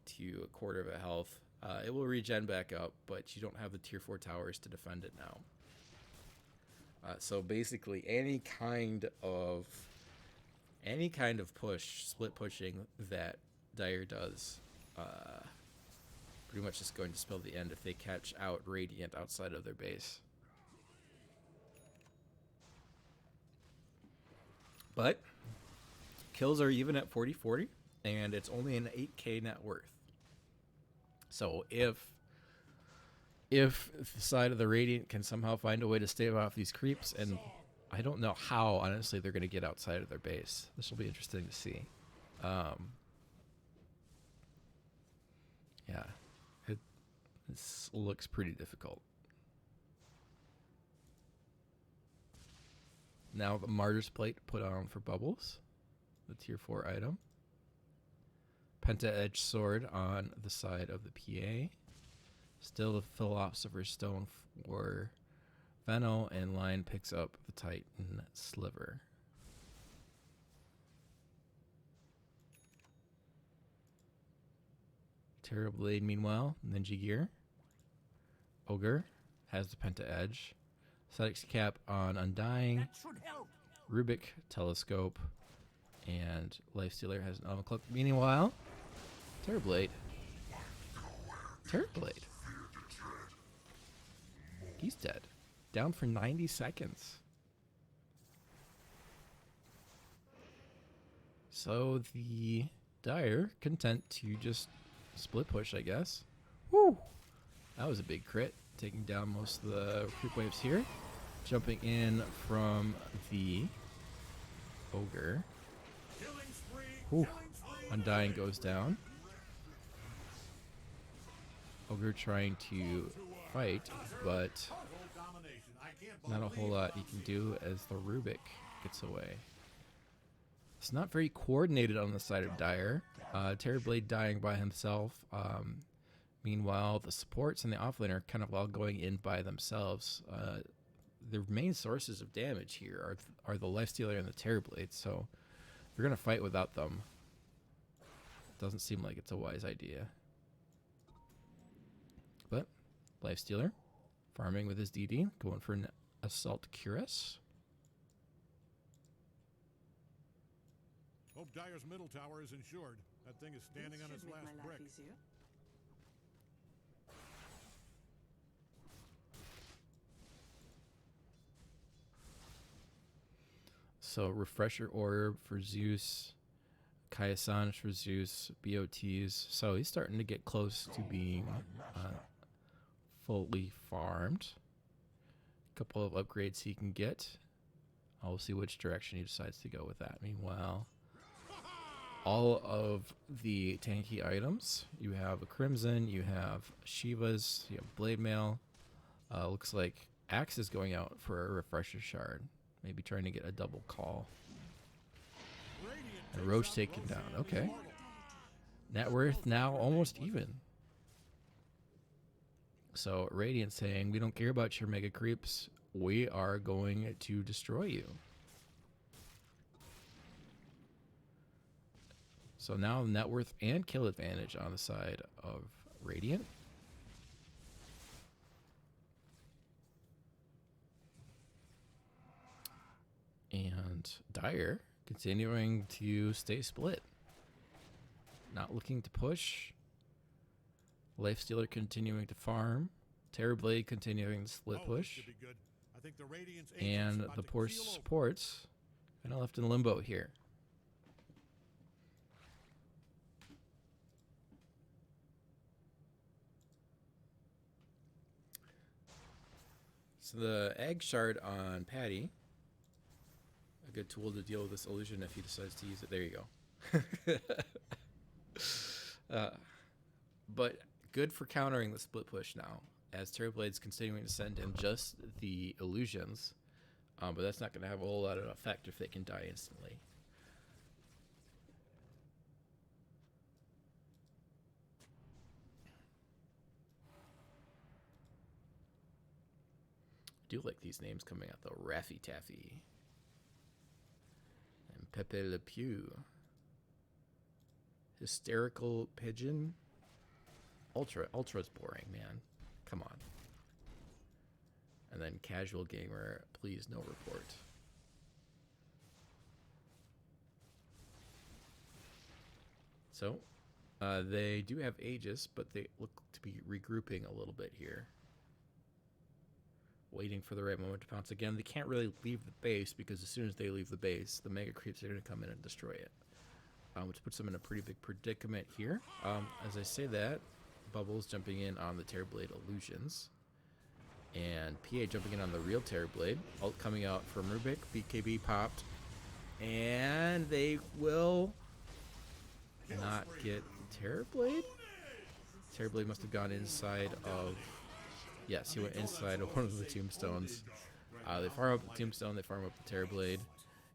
to a quarter of a health. It will regen back up, but you don't have the tier 4 towers to defend it now. So basically, any kind of push, split pushing that Dire does, pretty much is going to spell the end if they catch out Radiant outside of their base. But kills are even at 40-40, and it's only an 8k net worth. So if the side of the Radiant can somehow find a way to stave off these creeps, and I don't know how, honestly, they're going to get outside of their base. This will be interesting to see. Yeah, this looks pretty difficult. Now the Martyr's Plate put on for Bubbles, the tier 4 item. Penta-Edged Sword on the side of the PA. Still the Philosopher's Stone for Venno, and Lion picks up the Titan Sliver. Terrorblade, meanwhile, Ninja Gear. Ogre has the Penta Edge. Static's Cap on Undying. That should help. Rubik Telescope. And Lifestealer has an Uncloak. Meanwhile, Terrorblade. Terrorblade. He's dead. Down for 90 seconds. So the Dire content to just split push, I guess. Woo! That was a big crit, taking down most of the creep waves here. Jumping in from the Ogre. Whew. Undying goes down. Ogre trying to fight, but not a whole lot he can do as the Rubik gets away. It's not very coordinated on the side of Dire. Terrorblade dying by himself. Meanwhile, the supports and the offlane are kind of all going in by themselves. The main sources of damage here are the Lifestealer and the Terrorblade, so we're going to fight without them. Doesn't seem like it's a wise idea. But Lifestealer farming with his DD, going for an Assault Cuirass. Hope Dyer's middle tower is insured. That thing is standing on its last brick. So Refresher Orb for Zeus, Kaiasan for Zeus, BOTs. So he's starting to get close to being fully farmed. A couple of upgrades he can get. I'll see which direction he decides to go with that. Meanwhile, all of the tanky items. You have a Crimson, you have Shivas, you have Blade Mail. Looks like Axe is going out for a Refresher Shard. Maybe trying to get a double call. And Roach taken down. Okay. Net worth now almost even. So Radiant saying, we don't care about your Mega Creeps. We are going to destroy you. So now net worth and kill advantage on the side of Radiant. And Dire continuing to stay split. Not looking to push. Lifestealer continuing to farm. Terrorblade continuing to split push. And the poor supports kind of left in limbo here. So the egg shard on Patty. A good tool to deal with this illusion if he decides to use it. There you go. But good for countering the split push now, as Terrorblade's continuing to send in just the illusions. But that's not going to have a whole lot of effect if they can die instantly. I do like these names coming out though. Raffy Taffy. And Pepe Le Pew. Hysterical Pigeon. Ultra's boring, man. Come on. And then Casual Gamer, please no report. So, they do have Aegis, but they look to be regrouping a little bit here. Waiting for the right moment to pounce again. They can't really leave the base, because as soon as they leave the base, the Megacreeps are going to come in and destroy it. Which puts them in a pretty big predicament here. As I say that, Bubbles jumping in on the Terrorblade Illusions. And PA jumping in on the real Terrorblade. Ult coming out from Rubik. BKB popped. And they will not get Terrorblade? Terrorblade must have gone inside of... Yes, he went inside of one of the tombstones. They farm up the Tombstone, they farm up the Terrorblade,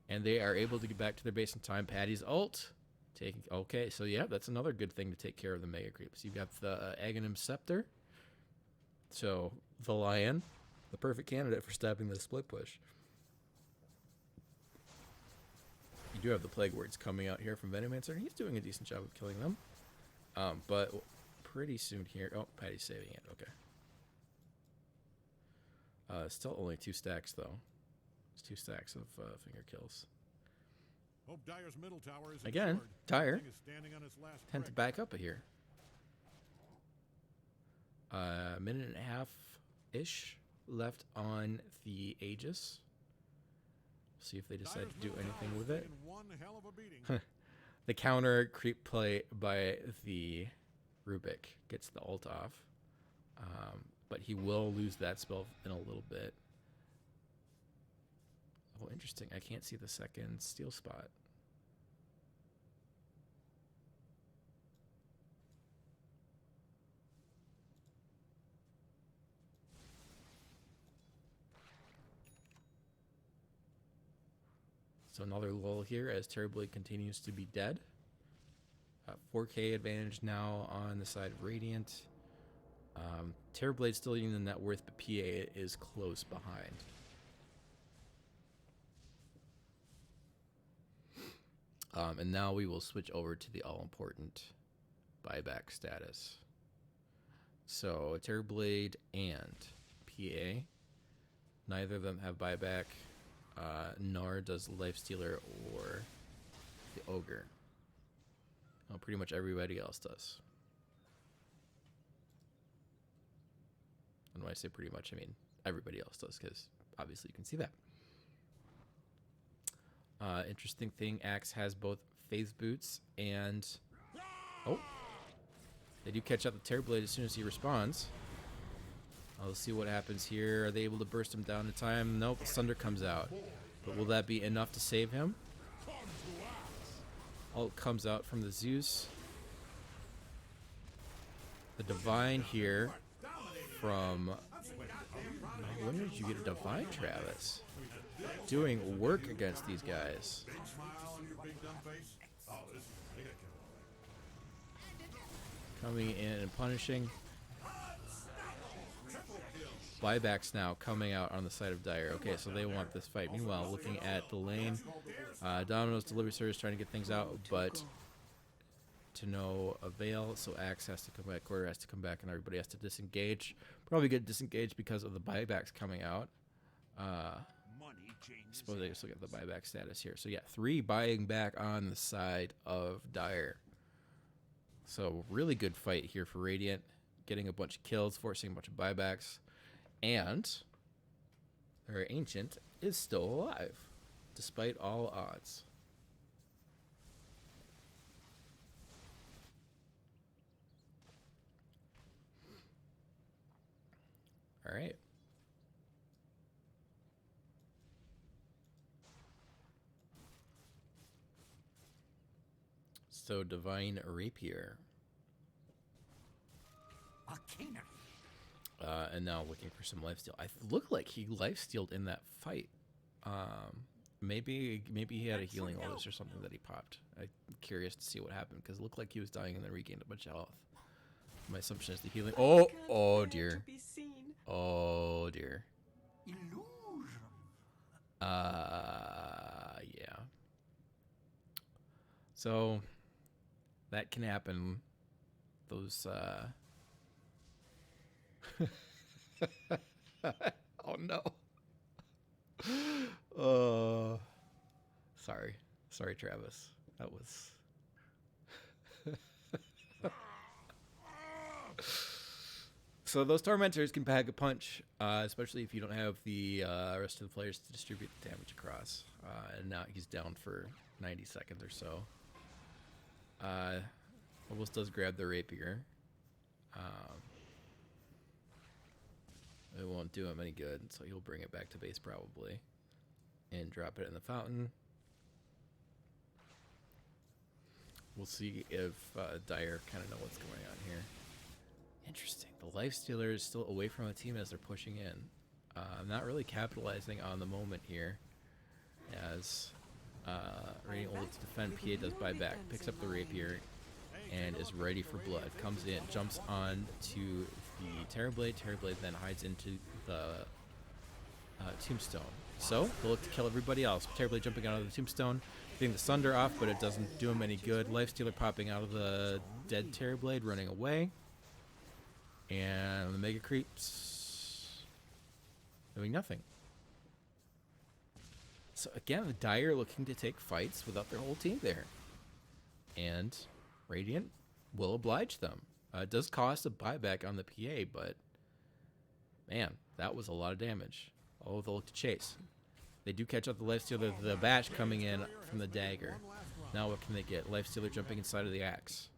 and they are able to get back to their base in time. Patty's ult. Okay, so yeah, that's another good thing to take care of the Megacreeps. You've got the Aghanim Scepter. So, the Lion, the perfect candidate for stopping the split push. You do have the Plague Words coming out here from Venomancer, and he's doing a decent job of killing them. But pretty soon here... Oh, Patty's saving it. Okay. Still only 2 stacks, though. It's 2 stacks of finger kills. Hope Dyer's middle tower is Again, insured. Dyer Thing is standing on its last tend to brick. back up here. Minute and a half-ish left on the Aegis. See if they decide Dyer's to do middle anything tower with is it. taking one hell of a beating. The counter creep play by the Rubik gets the ult off. But he will lose that spell in a little bit. Oh, interesting. I can't see the second steal spot. So another lull here as Terrorblade continues to be dead. 4K advantage now on the side of Radiant. Terrorblade's still using the net worth, but PA is close behind. And now we will switch over to the all-important buyback status. So Terrorblade and PA, neither of them have buyback, nor does Lifestealer or the Ogre. Well, pretty much everybody else does. And when I say pretty much, I mean everybody else does, because obviously you can see that. Interesting thing, Axe has both Phase Boots and... Oh! They do catch up the Terrorblade as soon as he responds. Let's see what happens here. Are they able to burst him down in time? Nope, Thunder comes out. But will that be enough to save him? Ult comes out from the Zeus. The Divine here from... When did you get a Divine, Travis? Doing work against these guys. Big smile on your big dumb face. Oh, this is mega kill. Coming in and punishing. Buybacks now coming out on the side of Dyer. Okay, so they want this fight. Meanwhile, looking at the lane, Domino's delivery service trying to get things out, but to no avail. So Axe has to come back, Quarter has to come back, and everybody has to disengage. Probably get disengaged because of the buybacks coming out. I suppose I just look at the buyback status here. So yeah, 3 buying back on the side of Dyer. So really good fight here for Radiant, getting a bunch of kills, forcing a bunch of buybacks, and their Ancient is still alive, despite all odds. All right. So Divine Rapier. And now looking for some lifesteal. I look like he lifestealed in that fight. Maybe he had a healing orders or something that he popped. I'm curious to see what happened because it looked like he was dying and then regained a bunch of health. My assumption is the healing. Oh dear. Oh dear. Yeah. So that can happen. Those oh no. Sorry, Travis. That was So those Tormentors can pack a punch, especially if you don't have the rest of the players to distribute the damage across. And now he's down for 90 seconds or so. Almost does grab the Rapier. It won't do him any good, so he'll bring it back to base probably. And drop it in the fountain. We'll see if Dyer kind of know what's going on here. Interesting. The Lifestealer is still away from the team as they're pushing in. Not really capitalizing on the moment here, as Radiant will look to defend. PA does buy back, picks up the rapier, and is ready for blood. Comes in, jumps on to the Terrorblade. Terrorblade then hides into the Tombstone. So they'll look to kill everybody else. Terrorblade jumping out of the Tombstone, getting the Sunder off, but it doesn't do him any good. Lifestealer popping out of the dead Terrorblade, running away. And the Megacreeps doing nothing. So again, the Dire looking to take fights without their whole team there. And Radiant will oblige them. It does cost a buyback on the PA, but man, that was a lot of damage. Oh, they'll look to chase. They do catch up the Lifestealer, the Bash coming in from the dagger. Now what can they get? Lifestealer jumping inside of the axe.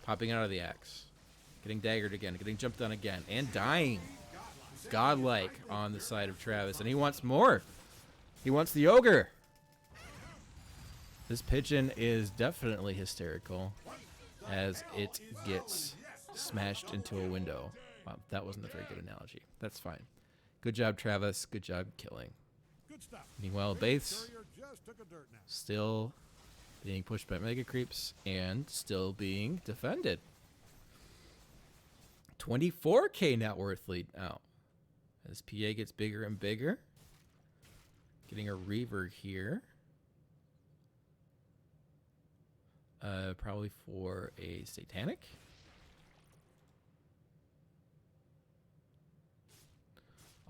Popping out of the axe. Getting daggered again, getting jumped on again, and dying. Godlike on the side of Travis, and he wants more. He wants the ogre. This pigeon is definitely hysterical as it gets smashed into a window. Wow, that wasn't a very good analogy. That's fine. Good job, Travis. Good job killing. Good stuff. Meanwhile, Bates Courier just took a dirt nap. still being pushed by Megacreeps and still being defended. 24k net worth lead now. As PA gets bigger and bigger. Getting a Reaver here. Probably for a Satanic.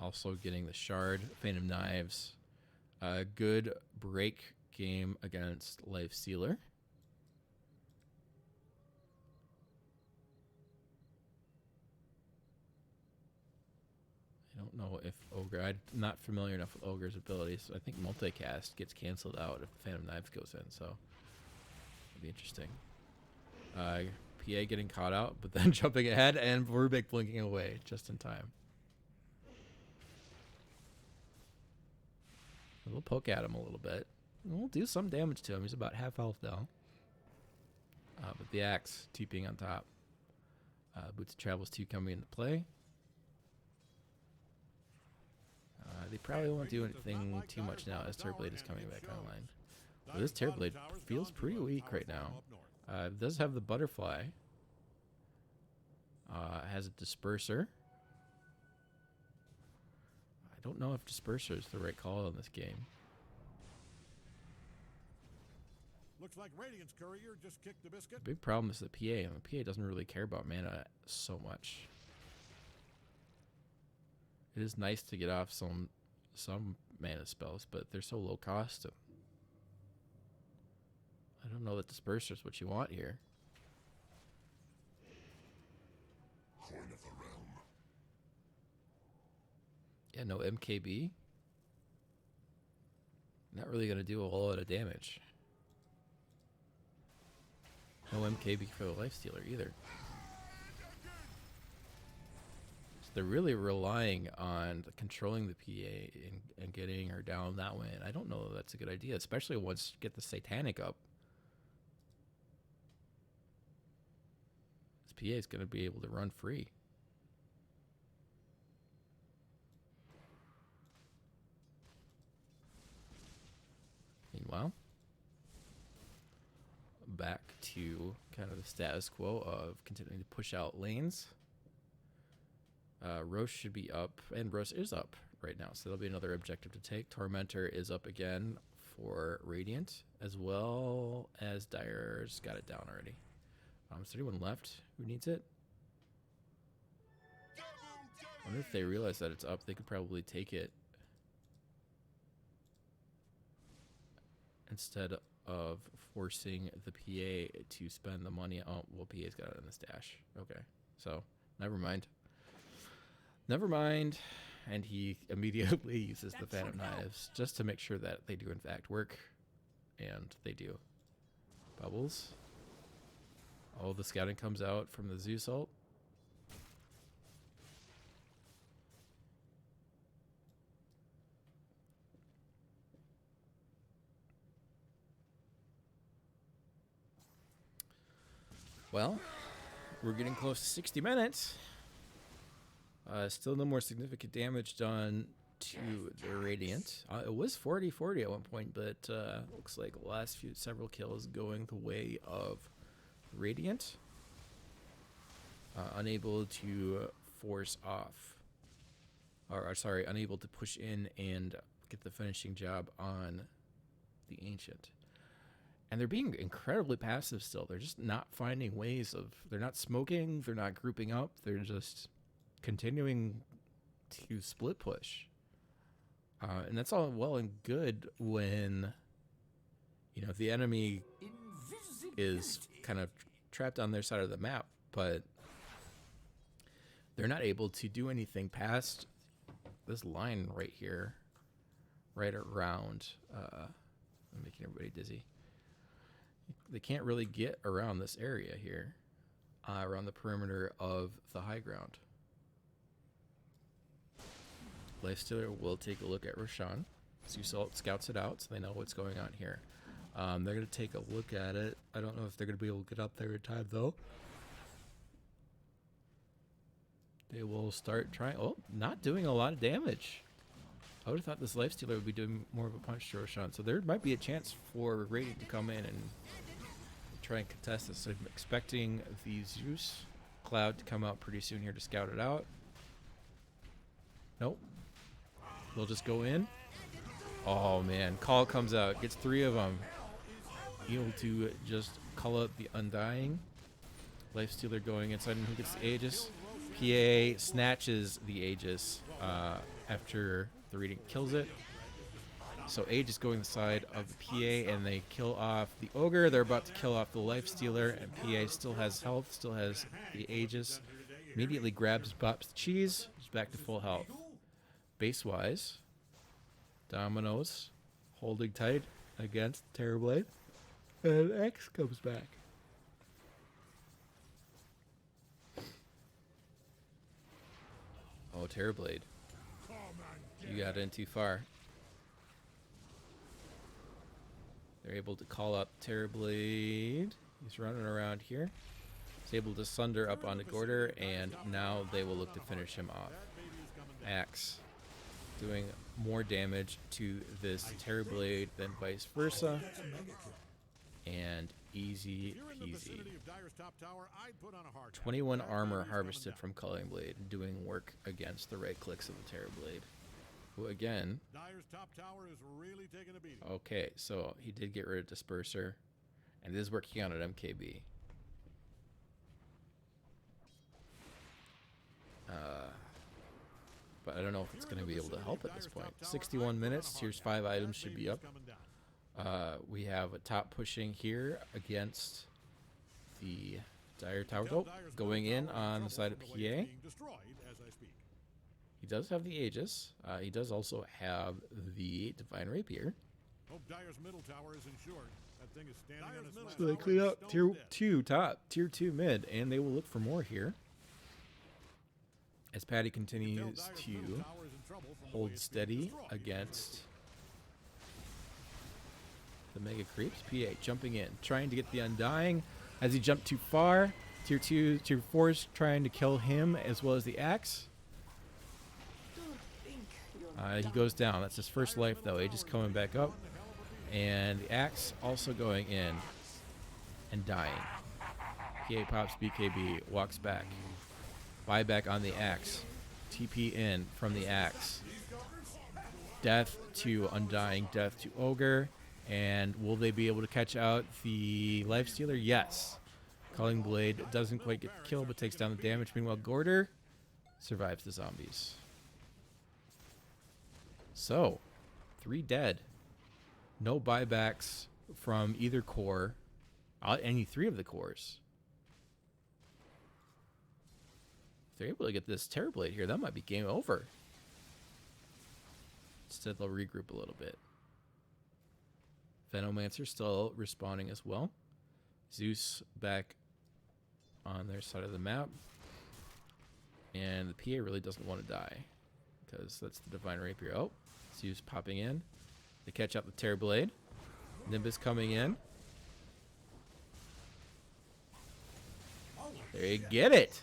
Also getting the Shard, Phantom Knives. A good break game against Lifestealer. I don't know if Ogre... I'm not familiar enough with Ogre's abilities. So I think multicast gets canceled out if Phantom Knives goes in, so... it'd be interesting. PA getting caught out, but then jumping ahead, and Rubik blinking away just in time. We'll poke at him a little bit. We'll do some damage to him. He's about half health now. But the axe, TPing on top. Boots of Travels 2 coming into play. They probably won't do anything too much now as Terrorblade is coming back online. But this Terrorblade feels pretty weak right now. It does have the Butterfly. Has a Disperser. I don't know if Disperser is the right call in this game. Looks like Radiant's Courier just kicked the biscuit. The big problem is the PA, and the PA doesn't really care about mana so much. It is nice to get off some mana spells, but they're so low cost. I don't know that Disperser is what you want here. Coin of the realm. Yeah, no MKB. Not really going to do a whole lot of damage. No MKB for the Lifestealer either. So they're really relying on controlling the PA and getting her down that way. And I don't know if that's a good idea, especially once you get the Satanic up. This PA is going to be able to run free. Meanwhile, back to kind of the status quo of continuing to push out lanes. Roche should be up, and Roche is up right now, so that'll be another objective to take. Tormentor is up again for Radiant, as well as Dire's got it down already. Is there anyone left who needs it? I wonder if they realize that it's up, they could probably take it instead of forcing the PA to spend the money. Oh, well, PA's got it in the stash. Okay, so never mind. Never mind. And he immediately uses the Phantom Knives just to make sure that they do in fact work. And they do. Bubbles. Oh, the scouting comes out from the Zeus ult. Well, we're getting close to 60 minutes. Still no more significant damage done to the Radiant. It was 40-40 at one point, but looks like the last several kills going the way of Radiant. Unable to force off, or sorry, unable to push in and get the finishing job on the Ancient. And they're being incredibly passive still. They're just not finding ways of, they're not smoking, they're not grouping up, they're just continuing to split push. And that's all well and good when, you know, the enemy is kind of trapped on their side of the map, but they're not able to do anything past this line right here, right around, I'm making everybody dizzy. They can't really get around this area here, around the perimeter of the high ground. Lifestealer will take a look at Roshan. Zeus scouts it out, so they know what's going on here. They're going to take a look at it. I don't know if they're going to be able to get up there in time, though. They will start trying. Oh, not doing a lot of damage. I would have thought this Lifestealer would be doing more of a punch to Roshan. So there might be a chance for Radiant to come in and try and contest this. So I'm expecting the Zeus Cloud to come out pretty soon here to scout it out. Nope. They'll just go in. Oh, man. Call comes out. Gets 3 of them. Able to just call out the Undying. Lifestealer going inside, and who gets the Aegis? PA snatches the Aegis after the Radiant kills it. So Aegis going the side of the PA, and they kill off the Ogre. They're about to kill off the Lifestealer, and PA still has health, still has the Aegis. Immediately grabs, pops the cheese. He's back to full health. Base-wise, Domino's holding tight against Terrorblade, and X comes back. Oh, Terrorblade. You got in too far. They're able to call up Terrorblade. He's running around here. He's able to sunder up onto Gorder, and now they will look to finish him off. Axe doing more damage to this Terrorblade than vice versa. And easy peasy. 21 armor harvested from Culling Blade, doing work against the right clicks of the Terrorblade. Who again... Okay, so he did get rid of Disperser, and is working on an MKB. But I don't know if it's going to be able to help at this point. 61 minutes, tiers 5 items should be up. We have a top pushing here against the Dire Tower. Oh, going in on the side of PA. He does have the Aegis. He does also have the Divine Rapier. So they clean up tier 2 top, tier 2 mid, and they will look for more here. As Patty continues to hold steady against the Megacreeps. PA jumping in, trying to get the Undying. As he jumped too far, tier 2, tier 4 is trying to kill him as well as the Axe. He goes down. That's his first life, though. Aegis coming back up. And the Axe also going in and dying. PA pops BKB, walks back. Buyback on the Axe. TP in from the Axe. Death to Undying, death to Ogre. And will they be able to catch out the Lifestealer? Yes. Culling Blade doesn't quite get the kill, but takes down the damage. Meanwhile, Gorder survives the zombies. So, 3 dead. No buybacks from either core. Any 3 of the cores. If they're able to get this Terrorblade here, that might be game over. Instead, they'll regroup a little bit. Venomancer still respawning as well. Zeus back on their side of the map. And the PA really doesn't want to die, because that's the Divine Rapier. Oh, Zeus popping in. They catch up the Terrorblade. Nimbus coming in. There you get it.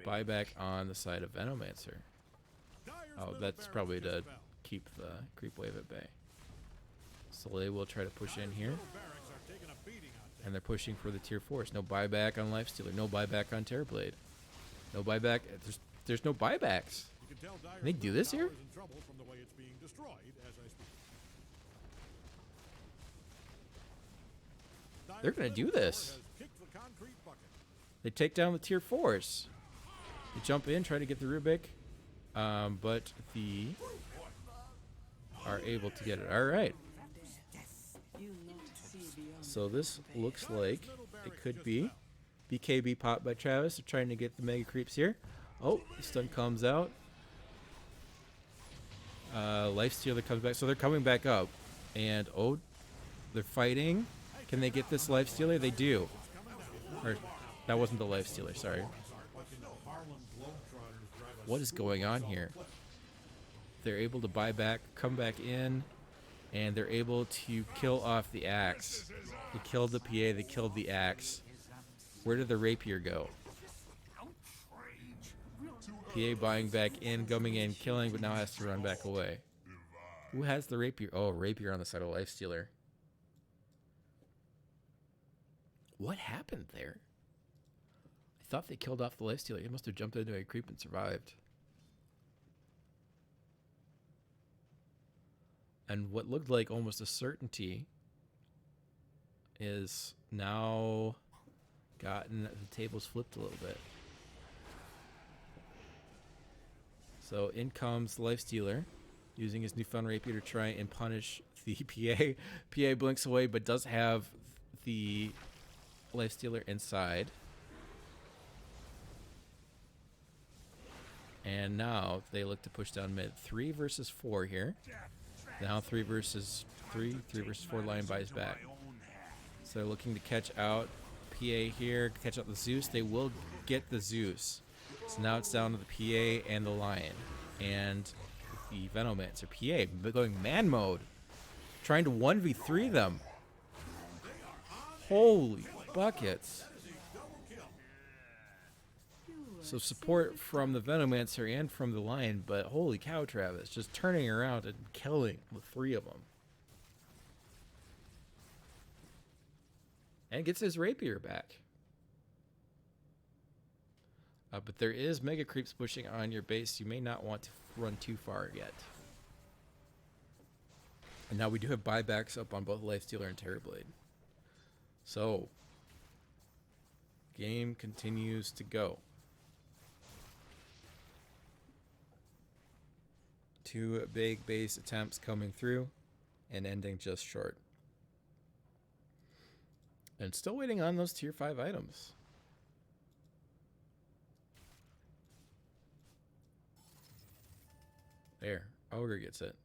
buyback on the side of Venomancer. Oh, that's probably to keep the creep wave at bay. So they will try to push in here. And they're pushing for the tier 4s. No buyback on Lifestealer. No buyback on Terrorblade. No buyback. There's no buybacks. Can they do this here? They're going to do this. They take down the tier 4s. They jump in, try to get the Rubik. But the are able to get it. All right. So this looks like it could be BKB pop by Travis. They're trying to get the Megacreeps here. Oh, the stun comes out. Lifestealer comes back. So they're coming back up. And, oh, they're fighting. Can they get this Lifestealer? They do. Or, that wasn't the Lifestealer, sorry. What is going on here? They're able to buy back, come back in, and they're able to kill off the axe. They killed the PA, they killed the axe. Where did the rapier go? PA buying back in, coming in, killing, but now has to run back away. Who has the rapier? Oh, rapier on the side of Lifestealer. What happened there? I thought they killed off the Lifestealer. He must have jumped into a creep and survived. And what looked like almost a certainty is now gotten the tables flipped a little bit. So in comes the Lifestealer, using his newfound rapier to try and punish the PA. PA blinks away, but does have the Lifestealer inside. And now they look to push down mid. 3 versus 4 here. Now 3 versus 3. 3 versus 4 line buys back. So they're looking to catch out PA here, catch out the Zeus. They will get the Zeus. So now it's down to the PA and the Lion. And the Venomancer. PA going man mode. Trying to 1v3 them. Holy buckets. So support from the Venomancer and from the Lion, but holy cow, Travis, just turning around and killing the 3 of them. And gets his rapier back. But there is Mega Creeps pushing on your base. You may not want to run too far yet. And now we do have buybacks up on both Lifestealer and Terrorblade. So, game continues to go. 2 big base attempts coming through and ending just short. And still waiting on those tier 5 items. There. Ogre gets it.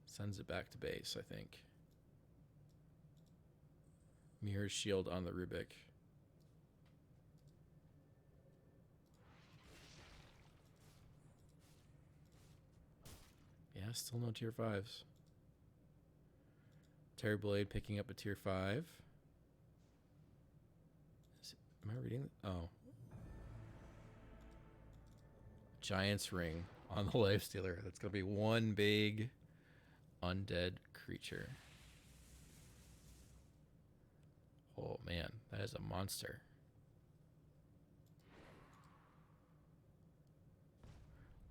Sends it back to base, I think. Mirror's shield on the Rubik. Yeah, still no tier 5s. Terrorblade picking up a tier 5. Am I reading? Oh. Giant's Ring on the Lifestealer. That's going to be one big undead creature. Oh man, that is a monster.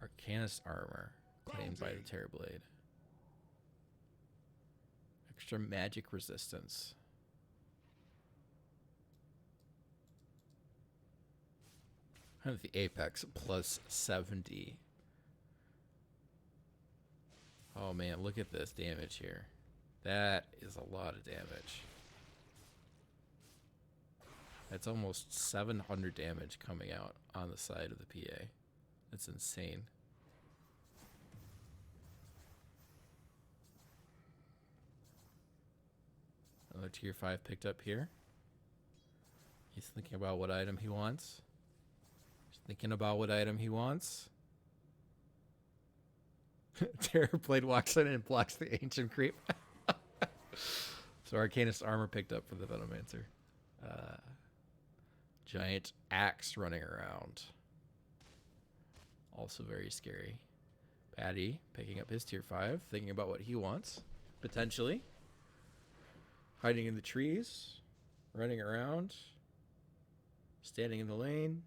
Arcanist armor claimed by the Terrorblade. Extra magic resistance. And the Apex plus 70. Oh man, look at this damage here. That is a lot of damage. That's almost 700 damage coming out on the side of the PA. That's insane. Another tier 5 picked up here. He's thinking about what item he wants. He's thinking about what item he wants. Terrorblade walks in and blocks the Ancient Creep. So Arcanist armor picked up for the Venomancer. Giant axe running around. Also very scary. Patty picking up his tier 5, thinking about what he wants. Potentially. Hiding in the trees. Running around. Standing in the lane.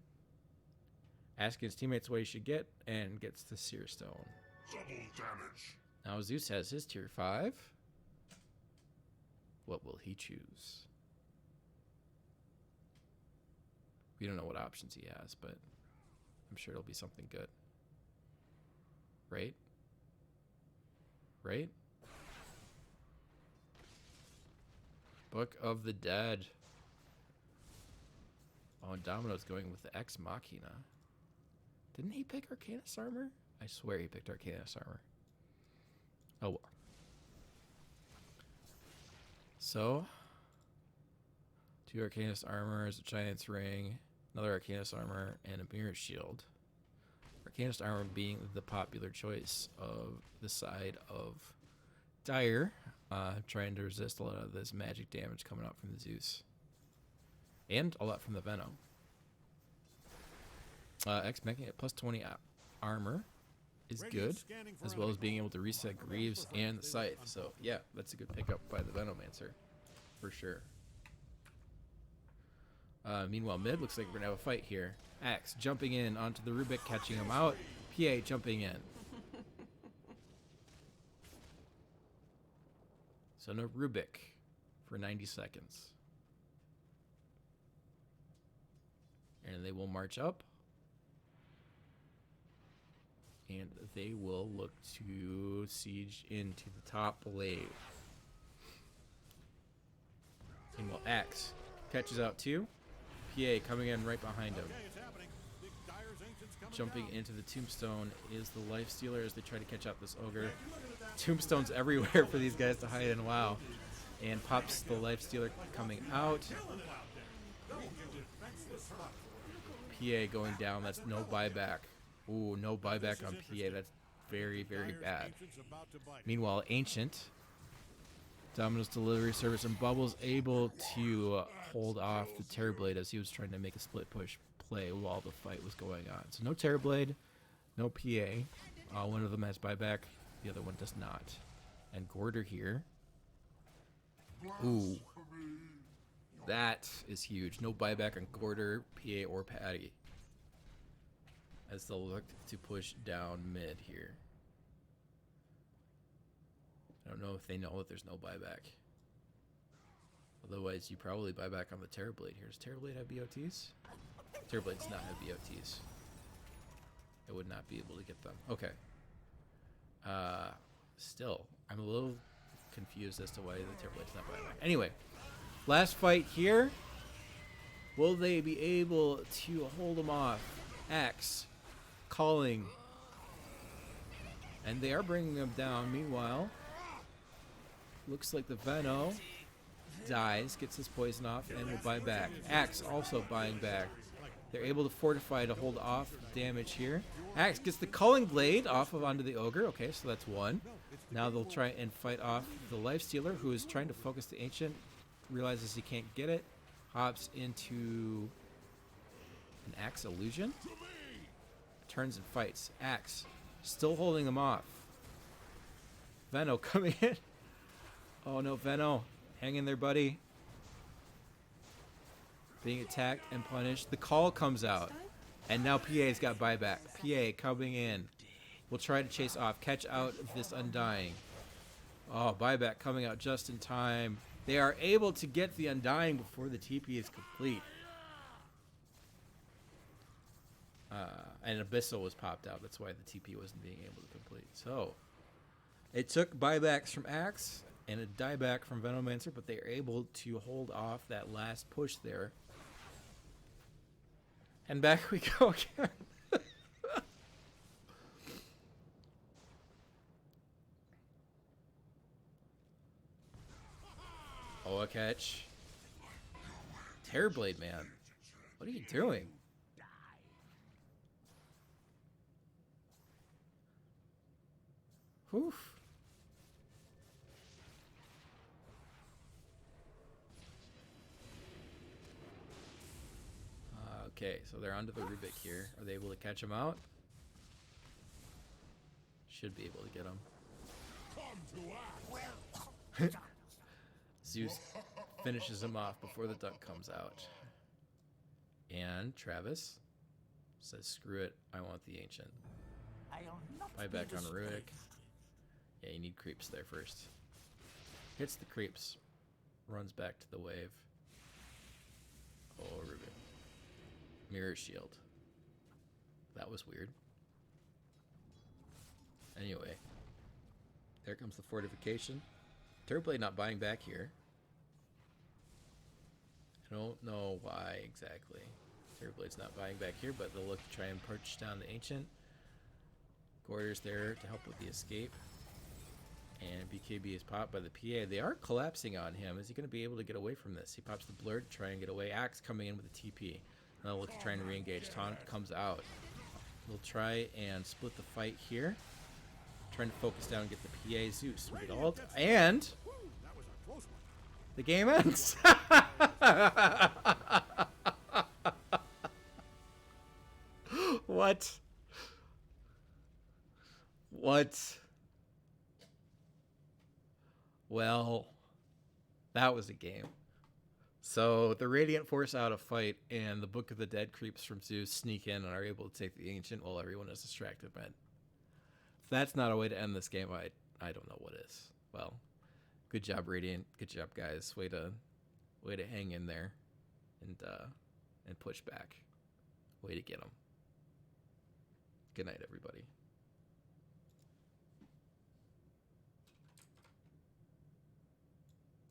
Asking his teammates what he should get. And gets the Seer Stone. Double damage. Now Zeus has his tier 5. What will he choose? We don't know what options he has, but I'm sure it'll be something good. Right? Right? Book of the Dead. Oh, and Domino's going with the Ex Machina. Didn't he pick Arcanus Armor? I swear he picked Arcanus Armor. Oh well. So, 2 Arcanus Armors, a Giant's Ring, another Arcanus Armor, and a Mirror Shield. Arcanus Armor being the popular choice of the side of Dire, trying to resist a lot of this magic damage coming out from the Zeus. And a lot from the Venom. X making it plus 20 armor is good, as well as being able to reset Greaves and the Scythe. So, yeah, that's a good pickup by the Venomancer, for sure. Meanwhile, mid looks like we're going to have a fight here. Axe jumping in onto the Rubik, catching him out. PA jumping in. So no Rubik for 90 seconds. And they will march up. And they will look to siege into the top lane. Meanwhile, Axe catches out 2. PA coming in right behind him. Jumping into the Tombstone is the Life Stealer as they try to catch out this Ogre. Tombstones everywhere for these guys to hide in. Wow. And pops the Life Stealer coming out. PA going down. That's no buyback. Ooh, no buyback on PA. That's very, very bad. Meanwhile, Ancient, Domino's delivery service, and Bubbles able to hold off the Terrorblade as he was trying to make a split push play while the fight was going on. So no Terrorblade, no PA. One of them has buyback, the other one does not. And Gorder here. Ooh. That is huge. No buyback on Gorder, PA, or Patty, as they'll look to push down mid here. I don't know if they know that there's no buyback. Otherwise, you probably buy back on the Terrorblade here. Does Terrorblade have BOTs? Terrorblade does not have BOTs. I would not be able to get them. Okay. Still, I'm a little confused as to why the Terrorblade's not buyback. Anyway, last fight here. Will they be able to hold them off? Axe calling. And they are bringing them down. Meanwhile, looks like the Veno dies, gets his poison off, and will buy back. Axe also buying back. They're able to fortify to hold off damage here. Axe gets the Culling Blade off of onto the Ogre. Okay, so that's 1. Now they'll try and fight off the Life Stealer, who is trying to focus the Ancient. Realizes he can't get it. Hops into an Axe Illusion. Turns and fights. Axe still holding them off. Veno coming in. Oh no, Veno. Hang in there, buddy. Being attacked and punished. The call comes out. And now PA's got buyback. PA coming in. Will try to chase off. Catch out this Undying. Oh, buyback coming out just in time. They are able to get the Undying before the TP is complete. And Abyssal was popped out. That's why the TP wasn't being able to complete. So, it took buybacks from Axe and a dieback from Venomancer, but they are able to hold off that last push there. And back we go again. Oh, a catch. Terrorblade, man. What are you doing? Whew. Okay, so they're onto the Rubik here. Are they able to catch him out? Should be able to get him. Zeus finishes him off before the duck comes out. And Travis says, screw it, I want the ancient. Buy back on Rubik. Yeah, you need creeps there first. Hits the creeps. Runs back to the wave. Oh, Rubik. Mirror shield. That was weird. Anyway. There comes the fortification. Turboblade not buying back here. I don't know why exactly. Turrblade's not buying back here, but they'll look to try and purchase down the ancient. Gorder's there to help with the escape. And BKB is popped by the PA. They are collapsing on him. Is he going to be able to get away from this? He pops the blur to try and get away. Axe coming in with a TP. And they'll look to try and re-engage. Taunt comes out. We'll try and split the fight here. Trying to focus down and get the PA Zeus with the ult. And the game ends. What? What? Well, that was a game. So the Radiant force out a fight, and the Book of the Dead creeps from Zeus sneak in and are able to take the Ancient while everyone is distracted. Man, if that's not a way to end this game, I don't know what is. Well, good job, Radiant. Good job, guys. Way to hang in there, and push back. Way to get them. Good night, everybody.